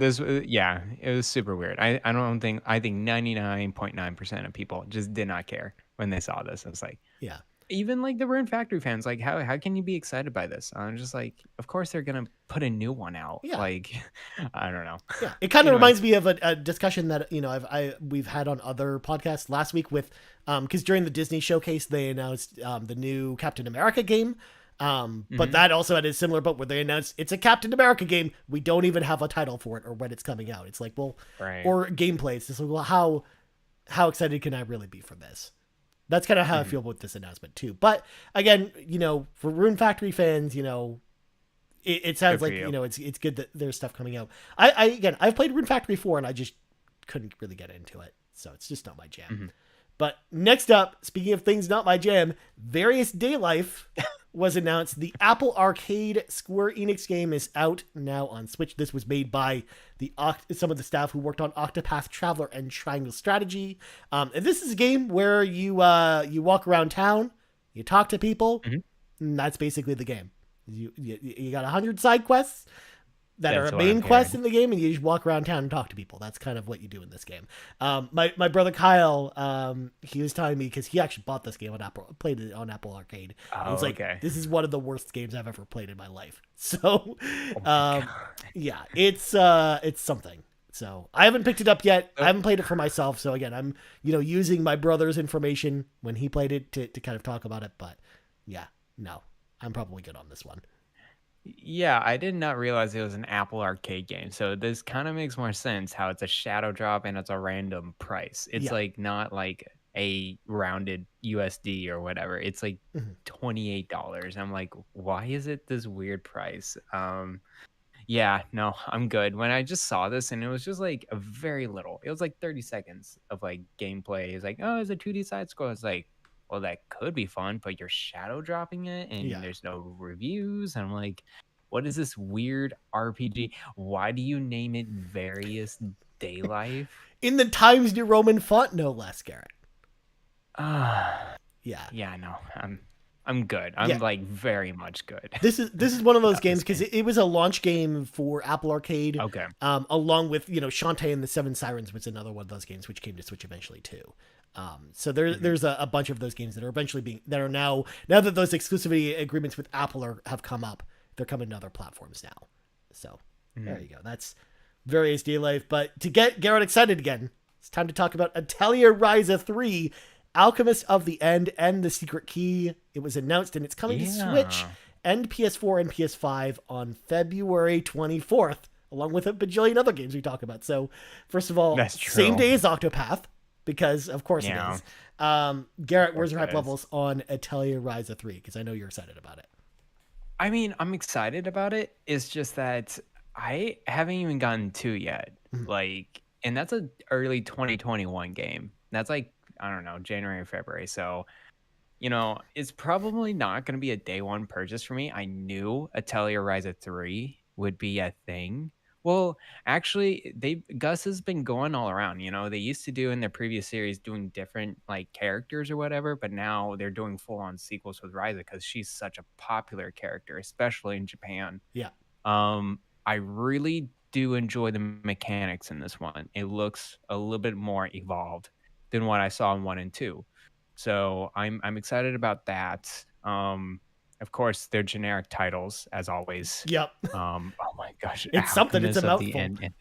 Yeah, it was super weird. I think 99.9% of people just did not care when they saw this. It's like Yeah. even like the Rune Factory fans, like how can you be excited by this? I'm just like, of course they're gonna put a new one out. Yeah. Like, I don't know. Yeah, it kind of Anyways, reminds me of a discussion that we've had on other podcasts last week with because during the Disney showcase they announced the new Captain America game, but hmm that also had a similar boat where they announced it's a Captain America game. We don't even have a title for it or when it's coming out. It's like, well, right. or gameplay. It's just like, well, how excited can I really be for this? That's kind of how I hmm feel with this announcement too. But again, for Rune Factory fans, it sounds Good for like you. it's good that there's stuff coming out. Again, I've played Rune Factory 4 and I just couldn't really get into it, so it's just not my jam. hmm But next up, speaking of things not my jam, Various Daylife was announced. The Apple Arcade Square Enix game is out now on Switch. This was made by some of the staff who worked on Octopath Traveler and Triangle Strategy. And this is a game where you walk around town, you talk to people, hmm and that's basically the game. You got 100 side quests that are That's a what I'm main quest hearing. in the game, and you just walk around town and talk to people. That's kind of what you do in this game. My brother Kyle, he was telling me because he actually bought this game on Apple, played it on Apple Arcade, and Oh, it's like okay. this is one of the worst games I've ever played in my life. So, Oh my god. yeah, it's something. So I haven't picked it up yet. I So, haven't played it for myself. So again, I'm using my brother's information when he played it to kind of talk about it. But yeah, no, I'm probably good on this one. yeah, I did not realize it was an Apple Arcade game. So this kind of makes more sense how it's a shadow drop and it's a random price. It's Yeah. like not like a rounded USD or whatever. It's like Mhm. $28. I'm like, why is it this weird price? Yeah, no, I'm good. When I just saw this and it was just like a very little, it was like 30 seconds of like gameplay. It's like, oh, it's a 2D side scroll. It's like, well, that could be fun, but you're shadow dropping it and Yeah. there's no reviews. And I'm like, what is this weird RPG? Why do you name it Various Day Life? In the Times New Roman font, no less, Garrett. Ah, Yeah. yeah, no, I'm. I'm good. Yeah. I'm like very much good. This is one of those About games this because game. it was a launch game for Apple Arcade, Okay. along with Shantae and the Seven Sirens, which is another one of those games which came to Switch eventually too. So Mhm. there's a bunch of those games that are eventually that are now that those exclusivity agreements with Apple have come up, they're coming to other platforms now. So there Mhm. you go. That's various day life. But to get Garrett excited again, it's time to talk about Atelier Ryza 3, Alchemist of the End, and the Secret Key. It was announced and it's coming to Switch Yeah. and PS4 and PS5 on February 24th, along with a bajillion other games we talk about. So, first of all, That's same true. day as Octopath, because of course it Yeah. is. Of Garrett, where's course your it hype is. levels on Atelier Ryza 3? Because I know you're excited about it. I mean, I'm excited about it. It's just that I haven't even gotten 2 yet. Mhm. Like, and that's a early 2021 game. That's like, I don't know, January or February. So, it's probably not going to be a day one purchase for me. I knew Atelier Ryza 3 would be a thing. Well, actually, Gus has been going all around. They used to do in their previous series doing different like characters or whatever, but now they're doing full on sequels with Ryza because she's such a popular character, especially in Japan. Yeah. I really do enjoy the mechanics in this one. It looks a little bit more evolved than what I saw in 1 and 2. So I'm excited about that. Of course, they're generic titles as always. Yep. Oh my gosh, It's something. It's a Alchemist of the mouthful. End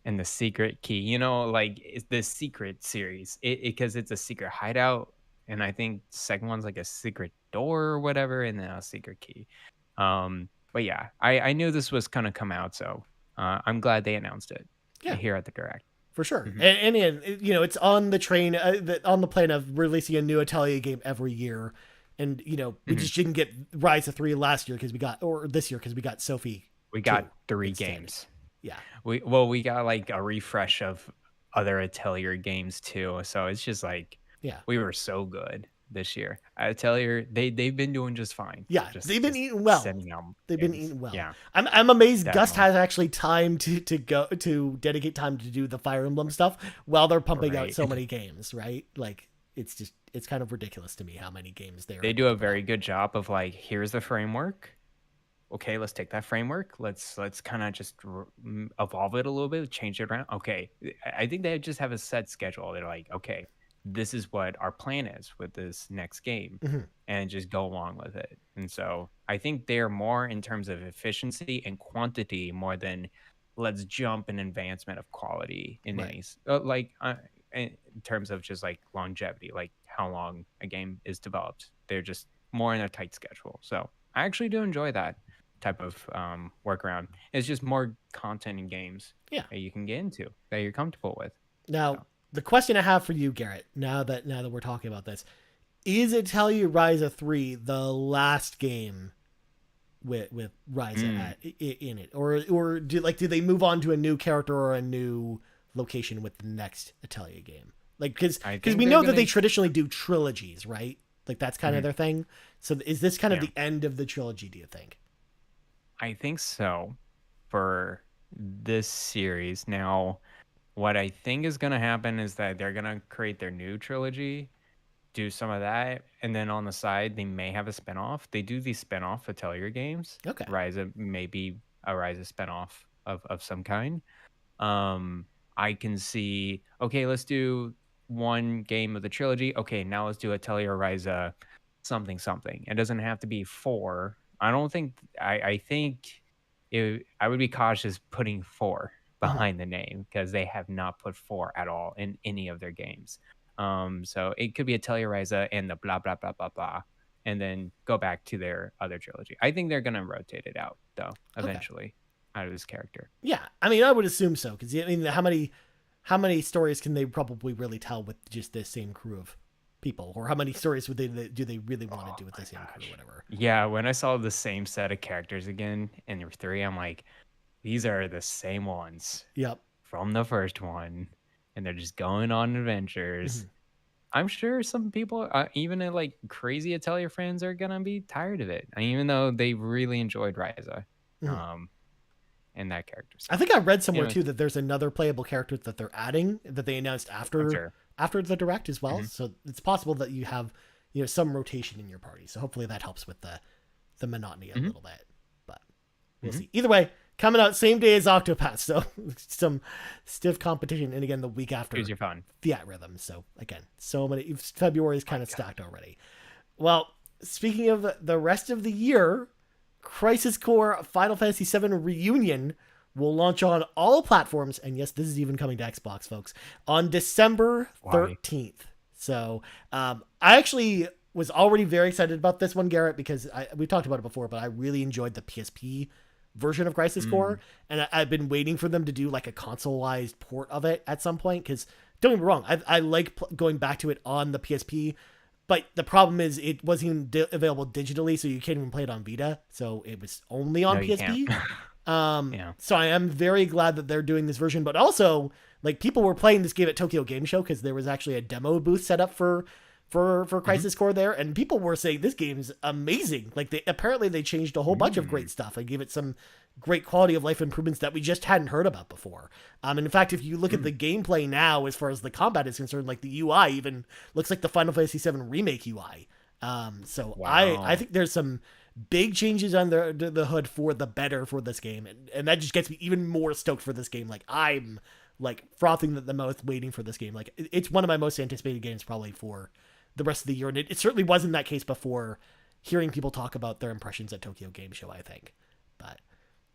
and the Secret Key. Like it's the Secret series. It because it's a secret hideout, and I think second one's like a secret door or whatever, and then a secret key. But yeah, I knew this was gonna come out, so I'm glad they announced it Yeah. here at the direct. For sure, Mhm. and it's on the train, on the plane of releasing a new Atelier game every year, and we Mhm. just didn't get Rise of 3 last year because or this year because we got Sophie We 2 got 3 instead. games. Yeah, We got like a refresh of other Atelier games too. So it's just like yeah, we were so good this year. Atelier, they've been doing just fine. yeah. They've been Just eating well. sending out They've been games. eating well. Yeah, I'm amazed Gust definitely. has actually time to go to dedicate time to do the Fire Emblem stuff while they're pumping out Right. so many games. Right, like it's kind of ridiculous to me how many games they're They able do to a put out. very good job of like, here's the framework. Okay, let's take that framework. Let's kind of just evolve it a little bit, change it around. Okay, I think they just have a set schedule. They're like, okay, this is what our plan is with this next game, Mhm. and just go along with it. And so I think they're more in terms of efficiency and quantity more than let's jump in advancement of quality in Right. any in terms of just like longevity, like how long a game is developed. They're just more in a tight schedule. So I actually do enjoy that type of workaround. It's just more content in games Yeah. that you can get into that you're comfortable with. Now, So, the question I have for you, Garrett, now that we're talking about this, is Atelier Ryza 3 the last game with Ryza mm, in it, or do they move on to a new character or a new location with the next Atelier game? Like I because think we they're know that gonna. they traditionally do trilogies, right? Like that's kind of Mhm, their thing. So is this kind of yeah, the end of the trilogy? Do you think? I think so for this series. Now, what I think is gonna happen is that they're gonna create their new trilogy, do some of that, and then on the side they may have a spinoff. They do these spinoff Atelier games. Okay. Ryza may be a Ryza spinoff of some kind. Um, I can see, okay, let's do one game of the trilogy. Okay, now let's do Atelier Ryza something something. It doesn't have to be 4. I don't think I think I would be cautious putting 4 Mhm. behind the name because they have not put 4 at all in any of their games. So it could be Atelier Ryza and the blah blah blah blah blah, and then go back to their other trilogy. I think they're gonna rotate it out though Okay. eventually out of this character. Yeah, I mean, I would assume so because I mean, how many stories can they probably really tell with just this same crew of people, or how many stories would they do they really want to Oh do with the my same crew, gosh. whatever? Yeah, when I saw the same set of characters again in your 3, I'm like, these are the same ones Yep. from the first one, and they're just going on adventures. Mhm. I'm sure some people, even like crazy Atelier fans, are gonna be tired of it, even though they really enjoyed Ryza, Mhm. um, and that character. I So, think I read somewhere too it's, that there's another playable character that they're adding that they announced I'm after sure. after the direct as well. Mhm. So it's possible that you have some rotation in your party. So hopefully that helps with the monotony a little bit. But we'll see. Either way, coming out same day as Octopath, so some stiff competition. And again, the week after Choose your fun. Fiat Rhythm. So again, so many. February is kind of stacked already. Well, speaking of the rest of the year, Crisis Core Final Fantasy VII Reunion will launch on all platforms, and yes, this is even coming to Xbox, folks, on December 13th. So I actually was already very excited about this one, Garrett, because we talked about it before, but I really enjoyed the PSP version of Crisis Core, and I've been waiting for them to do like a consoleized port of it at some point, because don't get me wrong, I like going back to it on the PSP, but the problem is it wasn't even available digitally, so you can't even play it on Vita, so it was only on PSP. So I am very glad that they're doing this version, but also like people were playing this game at Tokyo Game Show because there was actually a demo booth set up for Crisis Core there, and people were saying this game's amazing. Like they changed a whole bunch of great stuff and gave it some great quality of life improvements that we just hadn't heard about before. And in fact, if you look at the gameplay now, as far as the combat is concerned, like the UI even looks like the Final Fantasy VII Remake UI. I think there's some big changes on the hood for the better for this game, and that just gets me even more stoked for this game. Like I'm like frothing at the mouth waiting for this game. Like it's one of my most anticipated games probably for the rest of the year, and it certainly wasn't that case before hearing people talk about their impressions at Tokyo Game Show, I think. But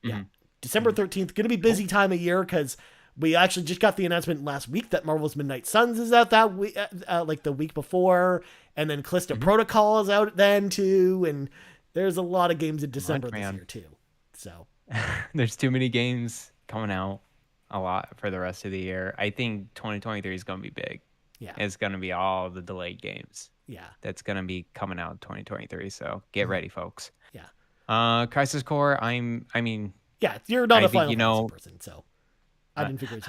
yeah, December 13th, gonna be busy time of year because we actually just got the announcement last week that Marvel's Midnight Suns is out that week, like the week before, and then Callisto Protocol is out then too, and there's a lot of games in December this year too. So there's too many games coming out a lot for the rest of the year. I think 2023 is going to be big. Yeah. It's going to be all the delayed games. Yeah. That's going to be coming out in 2023. So get ready, folks. Yeah. Crisis Core, yeah, you're not a Final Fantasy person, so I didn't figure it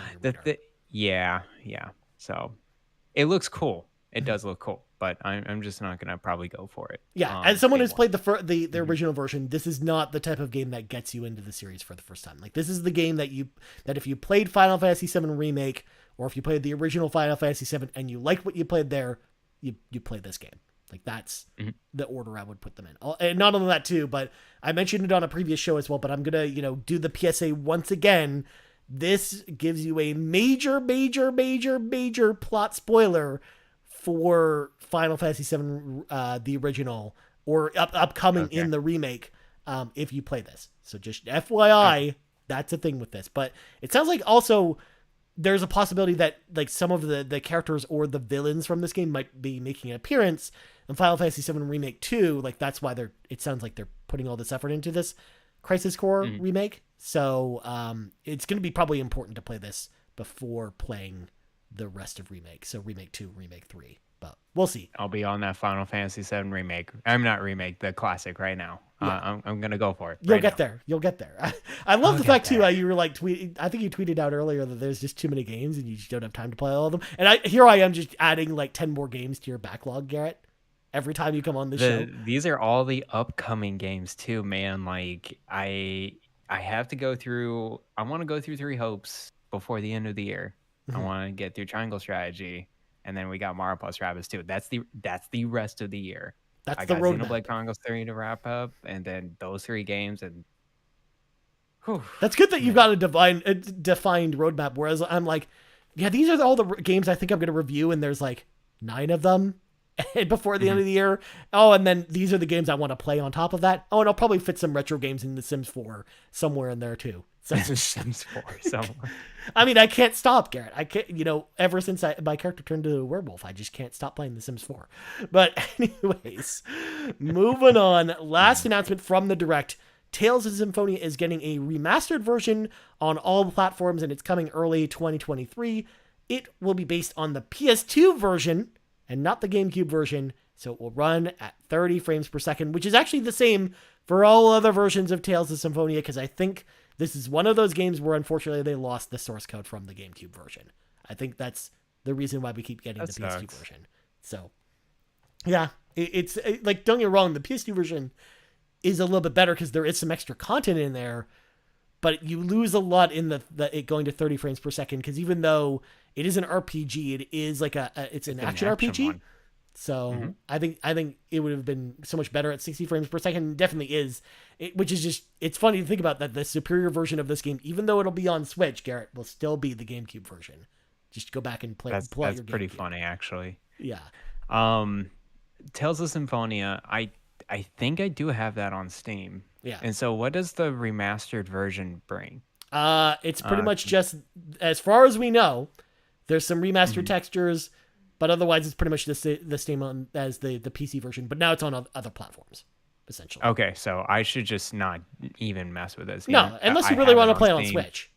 out. Yeah. So it looks cool. It does look cool, but I'm just not gonna probably go for it. Yeah, as someone who's played the original version, this is not the type of game that gets you into the series for the first time. Like this is the game that if you played Final Fantasy VII Remake, or if you played the original Final Fantasy VII and you liked what you played there, you play this game. Like that's the order I would put them in. And not only that too, but I mentioned it on a previous show as well. But I'm gonna do the PSA once again. This gives you a major plot spoiler for Final Fantasy VII, the original, or upcoming in the remake, if you play this. So just FYI, that's a thing with this. But it sounds like also there's a possibility that like some of the characters or the villains from this game might be making an appearance in Final Fantasy VII Remake 2. Like that's why it sounds like they're putting all this effort into this Crisis Core remake. So it's going to be probably important to play this before playing the rest of Remake. So Remake 2, Remake 3. But we'll see. I'll be on that Final Fantasy VII Remake. I'm not remake, the classic right now. Yeah. I'm going to go for it. You'll get there. I love the fact, too, you were like, I think you tweeted out earlier that there's just too many games and you just don't have time to play all of them. And here I am just adding like 10 more games to your backlog, Garrett, every time you come on the show. These are all the upcoming games, too, man. Like, I have to go through, I want to go through 3 Hopes before the end of the year. I want to get through Triangle Strategy. And then we got Mario plus Rabbids too. That's the rest of the year. That's the roadmap. Xenoblade Chronicles 3 to wrap up, and then those 3 games. And that's good that you've got a defined roadmap. Whereas I'm like, yeah, these are all the games I think I'm going to review, and there's like 9 of them before the end of the year. Oh, and then these are the games I want to play on top of that. Oh, and I'll probably fit some retro games in The Sims 4 somewhere in there too. So, Sims 4 somewhere. I mean, I can't stop, Garrett. I can't, ever since my character turned into a werewolf, I just can't stop playing The Sims 4. But anyways, moving on. Last announcement from the Direct. Tales of Symphonia is getting a remastered version on all platforms, and it's coming early 2023. It will be based on the PS2 version and not the GameCube version, so it will run at 30 frames per second, which is actually the same for all other versions of Tales of Symphonia, because I think this is one of those games where, unfortunately, they lost the source code from the GameCube version. I think that's the reason why we keep getting the PS2 version. So, yeah, it's like, don't get me wrong, the PS2 version is a little bit better because there is some extra content in there, but you lose a lot in it going to 30 frames per second, because even though it is an RPG, it is like it's an action RPG. Mm-hmm. So I think it would have been so much better at 60 frames per second. It definitely is, which is just, it's funny to think about that the superior version of this game, even though it'll be on Switch, Garrett, will still be the GameCube version. Just go back and pull out That's your pretty GameCube. funny, actually. Yeah. Um, Tales of Symphonia, I think I do have that on Steam. Yeah. And so, what does the remastered version bring? It's pretty Uh, much just, as far as we know, there's some remastered mhm. textures, but otherwise it's pretty much the same on as the PC version. But now it's on other platforms, essentially. Okay, so I should just not even mess with this game. No, unless you I really have want it to play it on Steam. Switch.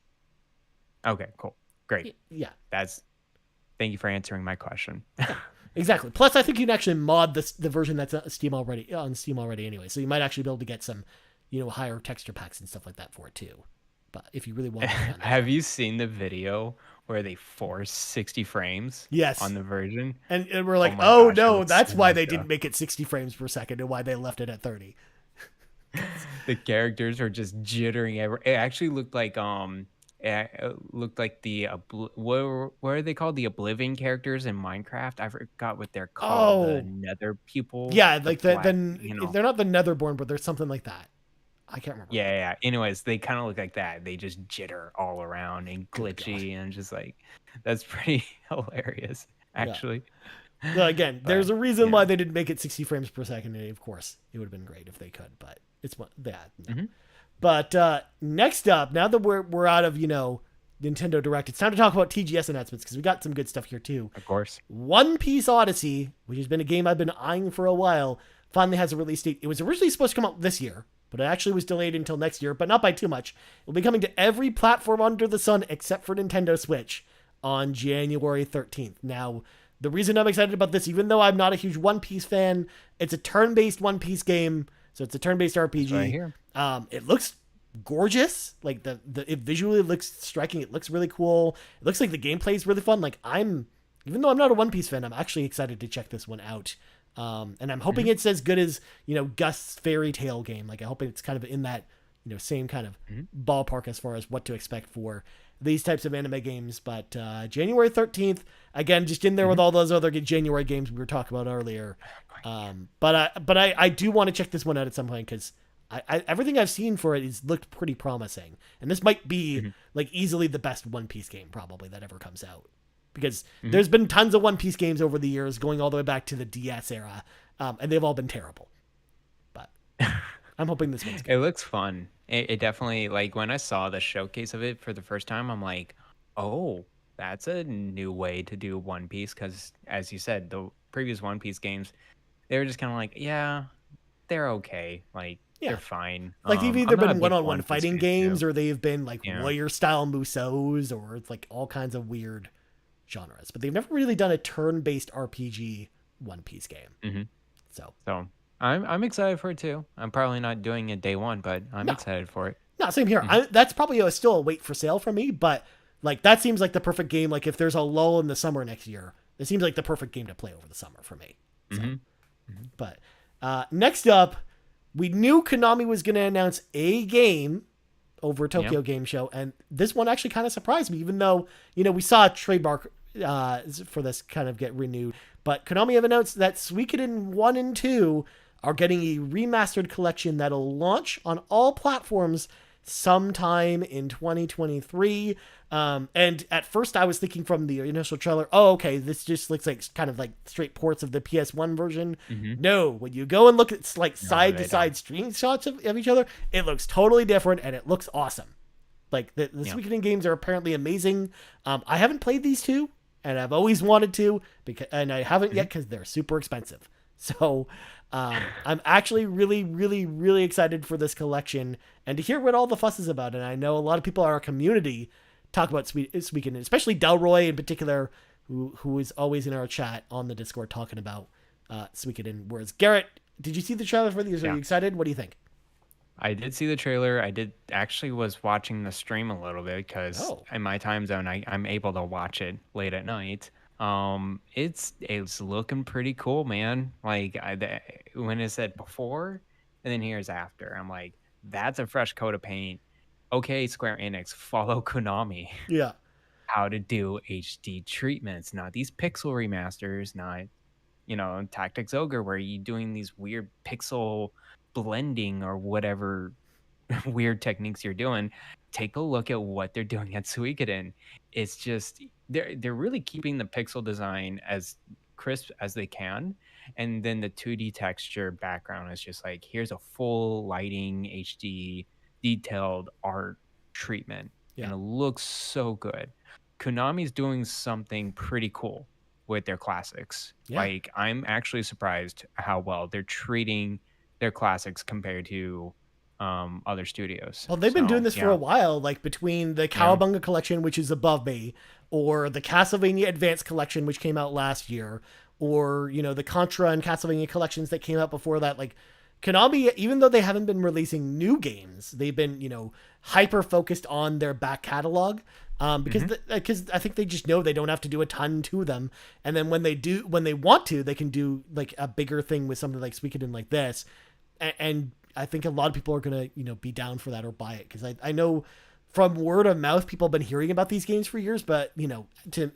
Okay, cool, great. Yeah, That's Thank you for answering my question. exactly. Plus, I think you can actually mod the version that's on Steam already anyway. So you might actually be able to get some, higher texture packs and stuff like that for it too. But if you really want to play on that. Have you seen the video where they force 60 frames Yes. on the version? And we're Oh like, my oh gosh, it no, looks that's so why they messed didn't up. make it 60 frames per second and why they left it at 30. The characters are just jittering. It actually looked like it looked like what are they called? The Oblivion characters in Minecraft. I forgot what they're called. The Oh, Nether people. yeah, The like black, they're not the Netherborn, but there's something like that. I can't remember. Yeah. Anyways, they kind of look like that. They just jitter all around and Good God. glitchy and just like that's pretty hilarious, Yeah. actually. Well, again, But, there's a reason yeah. why they didn't make it 60 frames per second. And of course, it would have been great if they could, but it's that. No. Mhm. But next up, now that we're out of Nintendo Direct, it's time to talk about TGS announcements because we got some good stuff here too. Of course. One Piece Odyssey, which has been a game I've been eyeing for a while, finally has a release date. It was originally supposed to come out this year, but it actually was delayed until next year, but not by too much. It'll be coming to every platform under the sun except for Nintendo Switch on January 13th. Now, the reason I'm excited about this, even though I'm not a huge One Piece fan, it's a turn-based One Piece game, so it's a turn-based RPG. Right here. It looks gorgeous. Like it visually looks striking. It looks really cool. It looks like the gameplay is really fun. Like even though I'm not a One Piece fan, I'm actually excited to check this one out. And I'm hoping it's as good as Gust's Fairy Tale game. Like I hope it's kind of in that same kind of ballpark as far as what to expect for these types of anime games. But January 13th, again, just in there with all those other January games we were talking about earlier. But I do want to check this one out at some point because everything I've seen for it has looked pretty promising, and this might be like easily the best One Piece game probably that ever comes out. Because there's been tons of One Piece games over the years, going all the way back to the DS era, and they've all been terrible. But I'm hoping this one's good. It looks fun. It definitely, like, when I saw the showcase of it for the first time, I'm like, oh, that's a new way to do One Piece. Because, as you said, the previous One Piece games, they were just kind of like, yeah, they're okay. Like, they're fine. Like they've either I'm not a been big one-on-one One Piece fighting fan, games, too. or they've been like Yeah. warrior-style musos, or it's like all kinds of weird genres. But they've never really done a turn-based RPG One Piece game. Mm-hmm. So I'm excited for it too. I'm probably not doing it day one, but I'm excited for it. no, same here. That's probably still a wait for sale for me, but like that seems like the perfect game. Like if there's a lull in the summer next year, it seems like the perfect game to play over the summer for me. So, but next up, we knew Konami was going to announce a game over Tokyo Game Show, and this one actually kind of surprised me, even though we saw a trademark for this kind of get renewed. But Konami have announced that Suikoden 1 and 2 are getting a remastered collection that'll launch on all platforms sometime in 2023. And at first I was thinking from the initial trailer, oh, okay, this just looks like kind of like straight ports of the PS1 version. No, when you go and look at like side to side screenshots of each other, it looks totally different and it looks awesome. Like the Suikoden games are apparently amazing. I haven't played these two, and I've always wanted to, and I haven't yet because they're super expensive. So I'm actually really, really, really excited for this collection and to hear what all the fuss is about. And I know a lot of people in our community talk about Suikoden, especially Delroy in particular, who is always in our chat on the Discord talking about Suikoden. Whereas Garrett, did you see the trailer for these? Are you excited? What do you think? I did see the trailer. I did actually was watching the stream a little bit because in my time zone, I'm able to watch it late at night. It's looking pretty cool, man. Like when it said before and then here's after, I'm like, that's a fresh coat of paint. Okay, Square Enix, follow Konami. Yeah. How to do HD treatments, not these pixel remasters, not Tactics Ogre, where you doing these weird pixel blending or whatever weird techniques you're doing. Take a look at what they're doing at Suikoden. It's just they're really keeping the pixel design as crisp as they can, and then the 2D texture background is just like, here's a full lighting HD detailed art treatment, Yeah. and it looks so good. Konami's doing something pretty cool with their classics. Yeah. Like, I'm actually surprised how well they're treating their classics compared to other studios. Well, they've been So, doing this for a while, like between the Cowabunga collection, which is above me, or the Castlevania Advanced collection, which came out last year, or, the Contra and Castlevania collections that came out before that. Like, Konami, even though they haven't been releasing new games, they've been, hyper focused on their back catalog. Because I think they just know they don't have to do a ton to them. And then when they want to, they can do like a bigger thing with something like Suikoden like this. And I think a lot of people are going to, be down for that or buy it. Because I know from word of mouth, people have been hearing about these games for years. But, to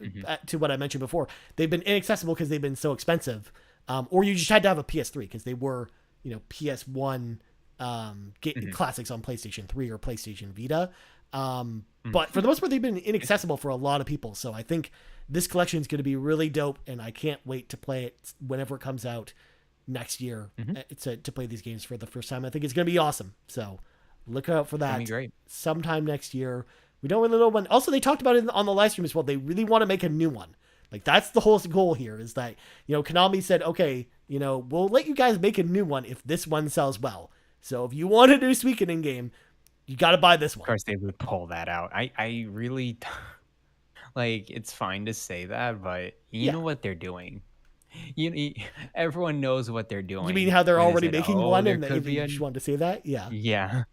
what I mentioned before, they've been inaccessible because they've been so expensive. Or you just had to have a PS3 because they were, PS1 classics on PlayStation 3 or PlayStation Vita. But for the most part, they've been inaccessible for a lot of people. So I think this collection is going to be really dope. And I can't wait to play it whenever it comes out next year to play these games for the first time. I think it's going to be awesome. So look out for that. Great. Sometime next year. We don't really know when. Also, they talked about it on the live stream as well. They really want to make a new one. Like, that's the whole goal here, is that, Konami said, okay, we'll let you guys make a new one if this one sells well. So if you want a new Suikoden game, you got to buy this one. Of course, they would pull that out. I really, like, it's fine to say that, but you know what they're doing. Everyone knows what they're doing. You mean how they're already said, making one, and you just wanted to say that? Yeah. Yeah.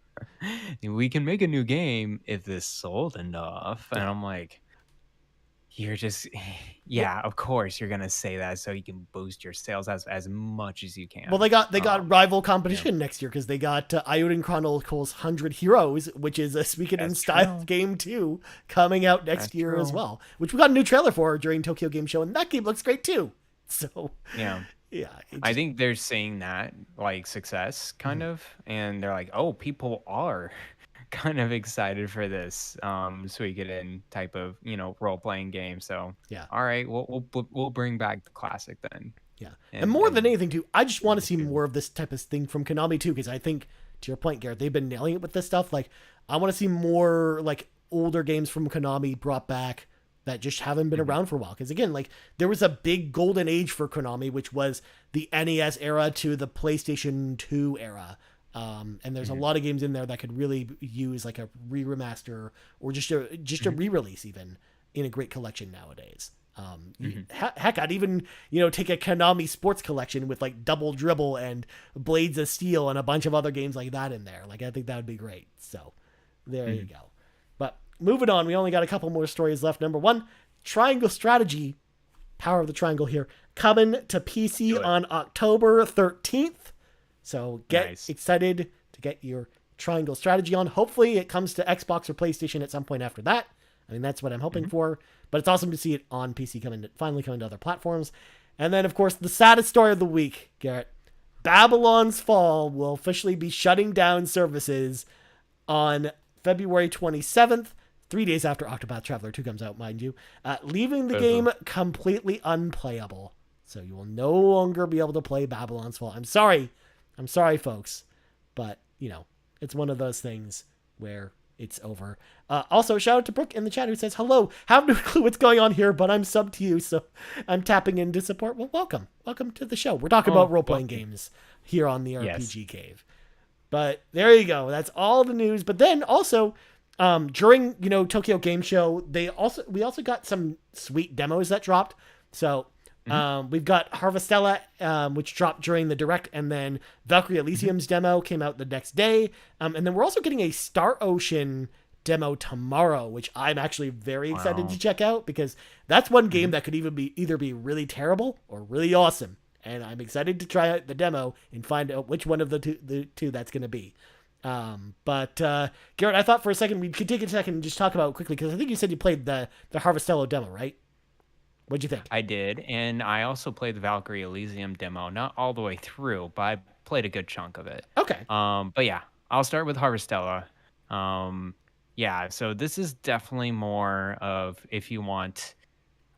We can make a new game if this sold enough. And I'm like, you're just, of course you're gonna say that so you can boost your sales as much as you can. Well, they got rival competition next year because they got Eiyuden Chronicles 100 Heroes, which is a Suikoden style game too, coming out next year as well. Which we got a new trailer for during Tokyo Game Show, and that game looks great too. So yeah, I think they're saying that like success kind of, and they're like, oh, people are kind of excited for this Suikoden type of role playing game. So all right, we'll bring back the classic then. Yeah, and more than anything too, I just want to see more of this type of thing from Konami too, because I think, to your point, Garrett, they've been nailing it with this stuff. Like, I want to see more like older games from Konami brought back that just haven't been around for a while. Because again, like, there was a big golden age for Konami, which was the NES era to the PlayStation 2 era. And there's a lot of games in there that could really use like a re-remaster or just a re-release even in a great collection nowadays. Heck, I'd even, take a Konami sports collection with like Double Dribble and Blades of Steel and a bunch of other games like that in there. Like, I think that would be great. So there you go. But moving on, we only got a couple more stories left. Number one, Triangle Strategy, Power of the Triangle here, coming to PC on October 13th. So get excited to get your Triangle Strategy on. Hopefully it comes to Xbox or PlayStation at some point after that. I mean, that's what I'm hoping for. But it's awesome to see it on PC finally coming to other platforms. And then, of course, the saddest story of the week, Garrett. Babylon's Fall will officially be shutting down services on February 27th, 3 days after Octopath Traveler 2 comes out, mind you, leaving the game completely unplayable. So you will no longer be able to play Babylon's Fall. I'm sorry, folks, but, it's one of those things where it's over. Also, shout out to Brooke in the chat who says, hello, have no clue what's going on here, but I'm subbed to you, so I'm tapping in to support. Well, welcome to the show. We're talking about role-playing games here on the RPG Cave. But there you go. That's all the news. But then also, during, Tokyo Game Show, we also got some sweet demos that dropped. So we've got Harvestella, which dropped during the Direct, and then Valkyrie Elysium's demo came out the next day. And then we're also getting a Star Ocean demo tomorrow, which I'm actually very excited to check out, because that's one game that could either be really terrible or really awesome. And I'm excited to try out the demo and find out which one of the two that's going to be. But Garrett, I thought for a second we could take a second and just talk about it quickly, because I think you said you played the Harvestella demo, right? What'd you think? I did, and I also played the Valkyrie Elysium demo, not all the way through, but I played a good chunk of it. Okay. But yeah, I'll start with Harvestella. Um, yeah, so this is definitely more of if you want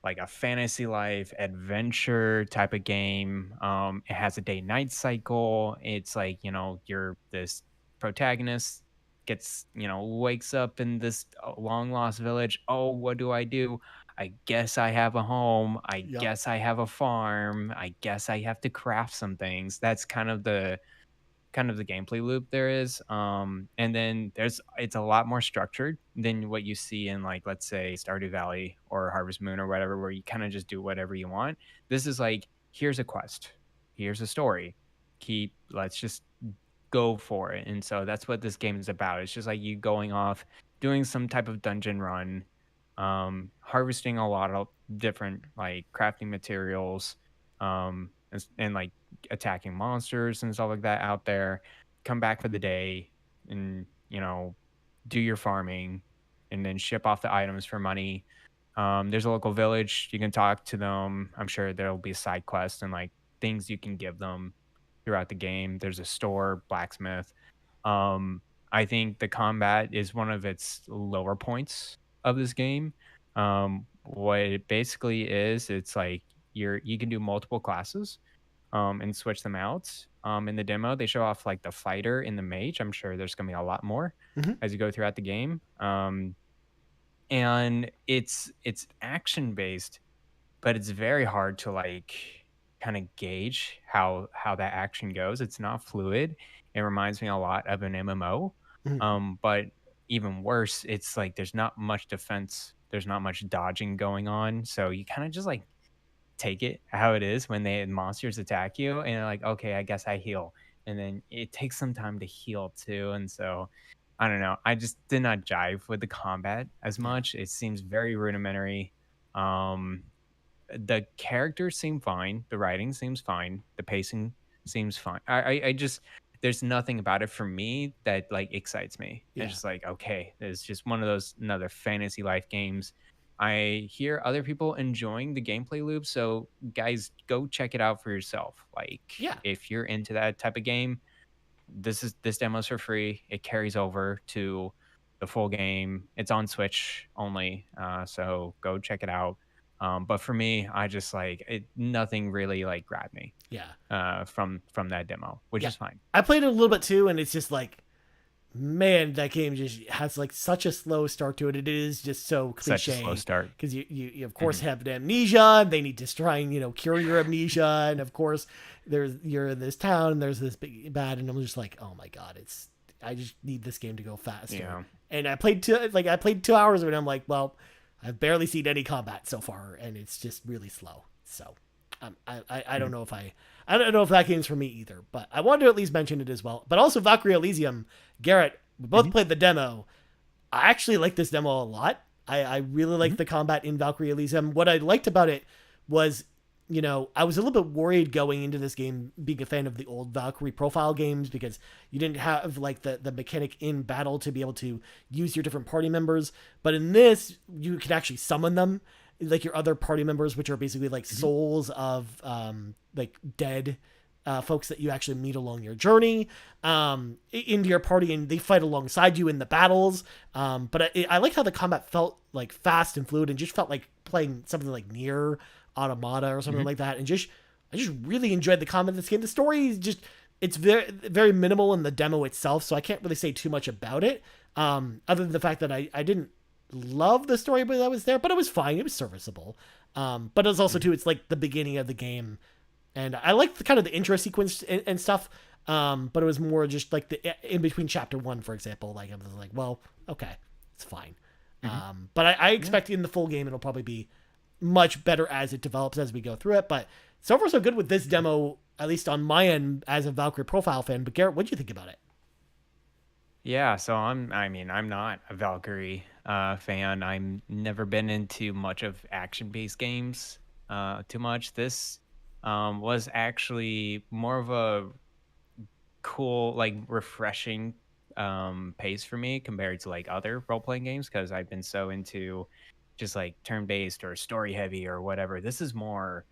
like a fantasy life adventure type of game. It has a day night cycle. It's like, you're this protagonist gets, wakes up in this long lost village. Oh, what do I do? I guess I have a home. I Yep. guess I have a farm. I guess I have to craft some things. That's kind of the gameplay loop there is. And then it's a lot more structured than what you see in, like, let's say Stardew Valley or Harvest Moon or whatever, where you kind of just do whatever you want. This is like, here's a quest, here's a story. Let's just go for it. And so that's what this game is about. It's just like you going off, doing some type of dungeon run, harvesting a lot of different like crafting materials, and like attacking monsters and stuff like that out there. Come back for the day and do your farming, and then ship off the items for money. There's a local village. You can talk to them. I'm sure there'll be side quests and like things you can give them throughout the game. There's a store, blacksmith. Um, I think the combat is one of its lower points of this game. What it basically is, it's like you can do multiple classes, and switch them out. In the demo, they show off like the fighter and the mage. I'm sure there's gonna be a lot more Hmm. as you go throughout the game. And it's action based, but it's very hard to like kind of gauge how that action goes. It's not fluid. It reminds me a lot of an MMO. Hmm. But even worse, it's like there's not much defense. There's not much dodging going on. So you kind of just like take it how it is when the monsters attack you, and you're like, okay, I guess I heal. And then it takes some time to heal too. And so I don't know. I just did not jive with the combat as Yeah. much. It seems very rudimentary. Um, the characters seem fine. The writing seems fine. The pacing seems fine. I just there's nothing about it for me that like excites me. It's Yeah. just like, okay, it's just one of those another fantasy life games. I hear other people enjoying the gameplay loop, so guys, go check it out for yourself. Like Yeah. if you're into that type of game, this demo's for free. It carries over to the full game. It's on Switch only, so go check it out. But for me, I just like it. Nothing really like grabbed me Yeah. from that demo, which Yeah. is fine. I played it a little bit too, and it's just like, man, that game just has like such a slow start to it. It is just so Such a slow cliche start. because you of course Mhm. have amnesia, and they need to try and cure your amnesia, and of course you're in this town and there's this big bad, and I'm just like, oh my god, I just need this game to go faster. Yeah. And I played 2 hours of it, and I'm like, well, I've barely seen any combat so far, and it's just really slow. So I don't Mhm. know if I don't know if that game's for me either, but I wanted to at least mention it as well. But also Valkyrie Elysium, Garrett, we both Mhm. played the demo. I actually like this demo a lot. I really like Mhm. the combat in Valkyrie Elysium. What I liked about it was, I was a little bit worried going into this game being a fan of the old Valkyrie profile games because you didn't have like the mechanic in battle to be able to use your different party members. But in this, you can actually summon them, like your other party members, which are basically like Mhm. souls of like dead folks that you actually meet along your journey into your party, and they fight alongside you in the battles. But I like how the combat felt like fast and fluid, and just felt like playing something like Near Automata or something Mhm. like that. And I just really enjoyed the combat in this game. The story is just it's very minimal in the demo itself, so I can't really say too much about it. Other than the fact that I didn't love the story that was there, but it was fine. It was serviceable. But it was also Mhm. too. It's like the beginning of the game, and I like the kind of the intro sequence and stuff. But it was more just like the in between chapter one, for example. Like I was like, well, okay, it's fine. Mhm. But I Yeah. expect in the full game it'll probably be much better as it develops as we go through it. But so far so good with this demo, at least on my end as a Valkyrie profile fan. But Garrett, what do you think about it? Yeah, so I'm not a Valkyrie fan. I'm never been into much of action-based games too much. This was actually more of a cool, like refreshing pace for me compared to like other role-playing games because I've been so into just like turn-based or story heavy or whatever. This is more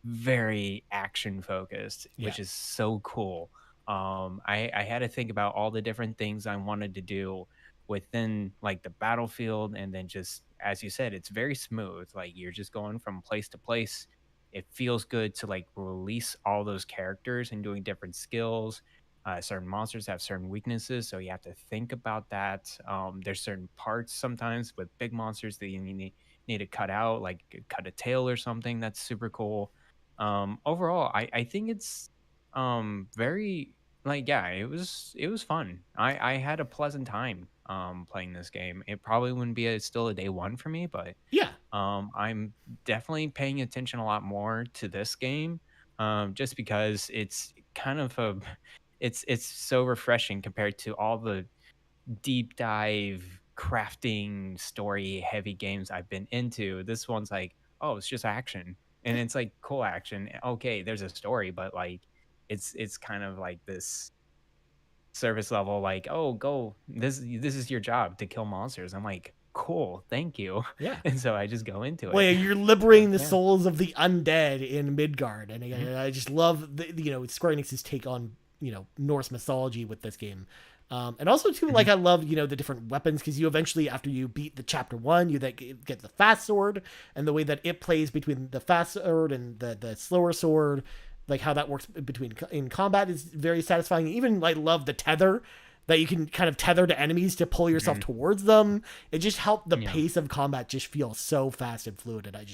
very action focused, Yeah. which is so cool. I had to think about all the different things I wanted to do within like the battlefield, and then just as you said, it's very smooth. Like you're just going from place to place. It feels good to like release all those characters and doing different skills. Certain monsters have certain weaknesses, so you have to think about that. There's certain parts sometimes with big monsters that you need to cut out, like cut a tail or something. That's super cool. Overall, I think it's very like yeah, it was fun. I had a pleasant time playing this game. It probably wouldn't be still a day one for me, but Yeah. I'm definitely paying attention a lot more to this game, just because it's kind of a it's so refreshing compared to all the deep dive crafting story heavy games I've been into. This one's like, oh, it's just action. And it's like cool action. Okay, there's a story, but like it's kind of like this service level, like, oh, go this is your job to kill monsters. I'm like, cool, thank you. Yeah. And so I just go into Well, it. you're liberating the Yeah. souls of the undead in Midgard, and Mhm. again, I just love Square Enix's take on Norse mythology with this game, and also too like Mhm. I love the different weapons because you eventually after you beat the chapter one, you then get the fast sword and the way that it plays between the fast sword and the slower sword, like how that works between in combat is very satisfying. Even like love the tether that you can kind of tether to enemies to pull yourself Mhm. towards them. It just helped the Yeah. pace of combat just feel so fast and fluid. And I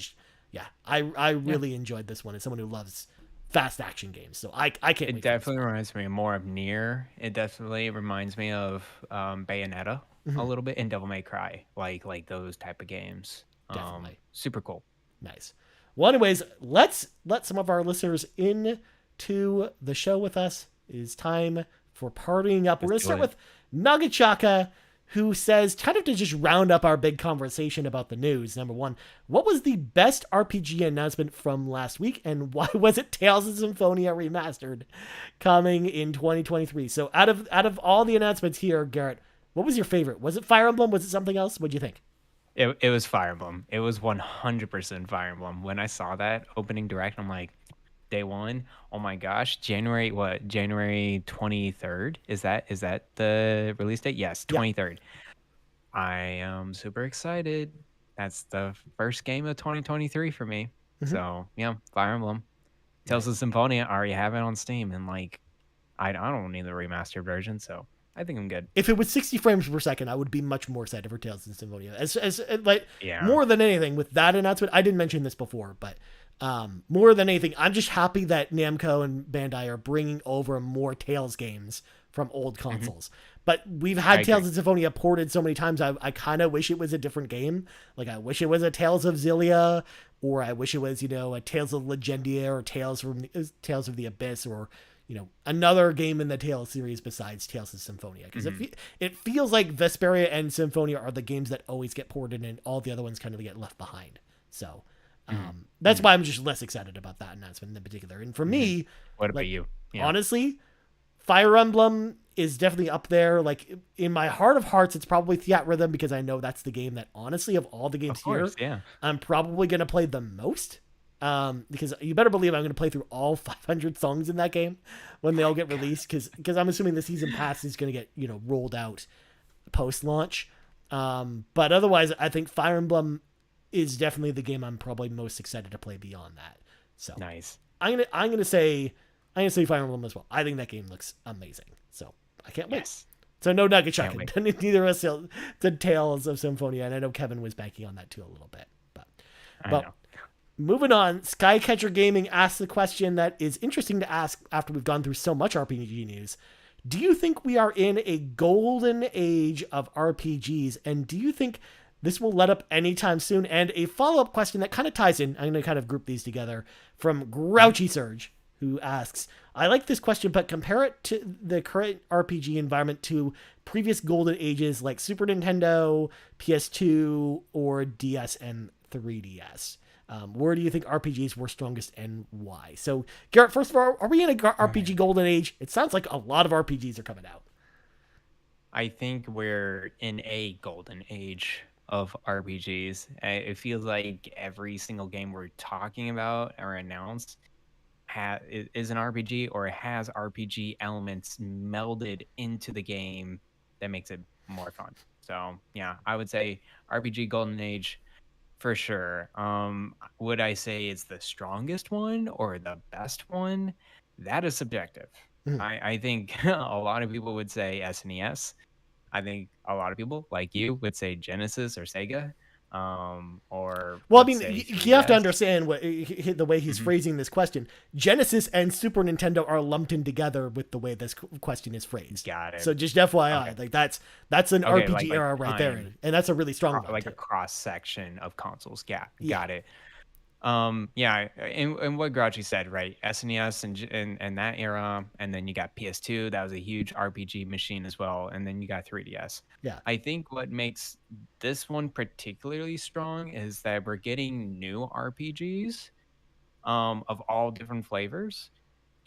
Yeah. really enjoyed this one as someone who loves fast action games. So I can't It wait for this definitely one. reminds me more of Nier. It definitely reminds me of Bayonetta a Mhm. little bit, and Devil May Cry, like those type of games. Definitely. Super cool. Nice. Well, anyways, let's let some of our listeners in to the show with us. It is time for partying up. We're Let's going to do start it. with Nagachaka, who says, kind of to just round up our big conversation about the news. Number one, what was the best RPG announcement from last week, and why was it Tales of Symphonia Remastered coming in 2023? So out of all the announcements here, Garrett, what was your favorite? Was it Fire Emblem? Was it something else? What'd you think? It was Fire Emblem. It was 100% Fire Emblem. When I saw that opening direct, I'm like, day one. Oh my gosh, January what? January 23rd? Is that the release date? Yes, Yeah. 23rd. I am super excited. That's the first game of 2023 for me. Mhm. So yeah, Fire Emblem. Tales of Nice. Symphonia, I already have it on Steam, and like I don't need the remastered version, so I think I'm good. If it was 60 frames per second, I would be much more excited for Tales of Symphonia. As like Yeah. more than anything with that announcement, I didn't mention this before, but more than anything, I'm just happy that Namco and Bandai are bringing over more Tales games from old Mhm. consoles. But we've I had agree. Tales of Symphonia ported so many times. I kind of wish it was a different game. Like I wish it was a Tales of Xillia, or I wish it was a Tales of Legendia or Tales of the Abyss, or another game in the Tales series besides Tales of Symphonia, because Mhm. it feels like Vesperia and Symphonia are the games that always get ported and all the other ones kind of get left behind. So Mhm. that's Mhm. why I'm just less excited about that announcement in particular. And for Mhm. me, What about like you? Yeah. honestly, Fire Emblem is definitely up there. Like in my heart of hearts, it's probably Theat Rhythm because I know that's the game that honestly of all the games Of course, here, yeah. I'm probably gonna play the most. Because you better believe I'm gonna play through all 500 songs in that game when they all get released. Because I'm assuming the season pass is gonna get rolled out post launch. But otherwise, I think Fire Emblem is definitely the game I'm probably most excited to play beyond that. So Nice. I'm gonna say Fire Emblem as well. I think that game looks amazing. So I can't wait. Yes. So no Nugget Can't Chucking. wait. Neither of us did Tales of Symphonia, and I know Kevin was banking on that too a little bit. But I but know. moving on, Skycatcher Gaming asks the question that is interesting to ask after we've gone through so much RPG news. Do you think we are in a golden age of RPGs, and do you think this will let up anytime soon? And a follow-up question that kind of ties in, I'm going to kind of group these together, from Mhm. Grouchy Surge, who asks, I like this question, but compare it to the current RPG environment to previous golden ages like Super Nintendo, PS2, or DS and 3DS. Where do you think RPGs were strongest and why? So, Garrett, first of all, are we in a All RPG right. golden age? It sounds like a lot of RPGs are coming out. I think we're in a golden age. of RPGs. It feels like every single game we're talking about or announced is an RPG or it has RPG elements melded into the game that makes it more fun. So yeah, I would say RPG Golden Age for sure. Would I say it's the strongest one or the best one? That is subjective. Mhm. I think a lot of people would say SNES. I think a lot of people, like you, would say Genesis or Sega, or Well, I would mean, say you have to 3DS. understand what the way he's Hmm. phrasing this question. Genesis and Super Nintendo are lumped in together with the way this question is phrased. Got it. So just Okay. FYI, like that's an Okay, RPG era right there, time, and that's a really strong one like a too. cross section of consoles. Yeah, Yeah, got it. Yeah, and what Grouchy said, right? SNES and that era, and then you got PS2. That was a huge RPG machine as well, and then you got 3DS. yeah, I think what makes this one particularly strong is that we're getting new RPGs, of all different flavors,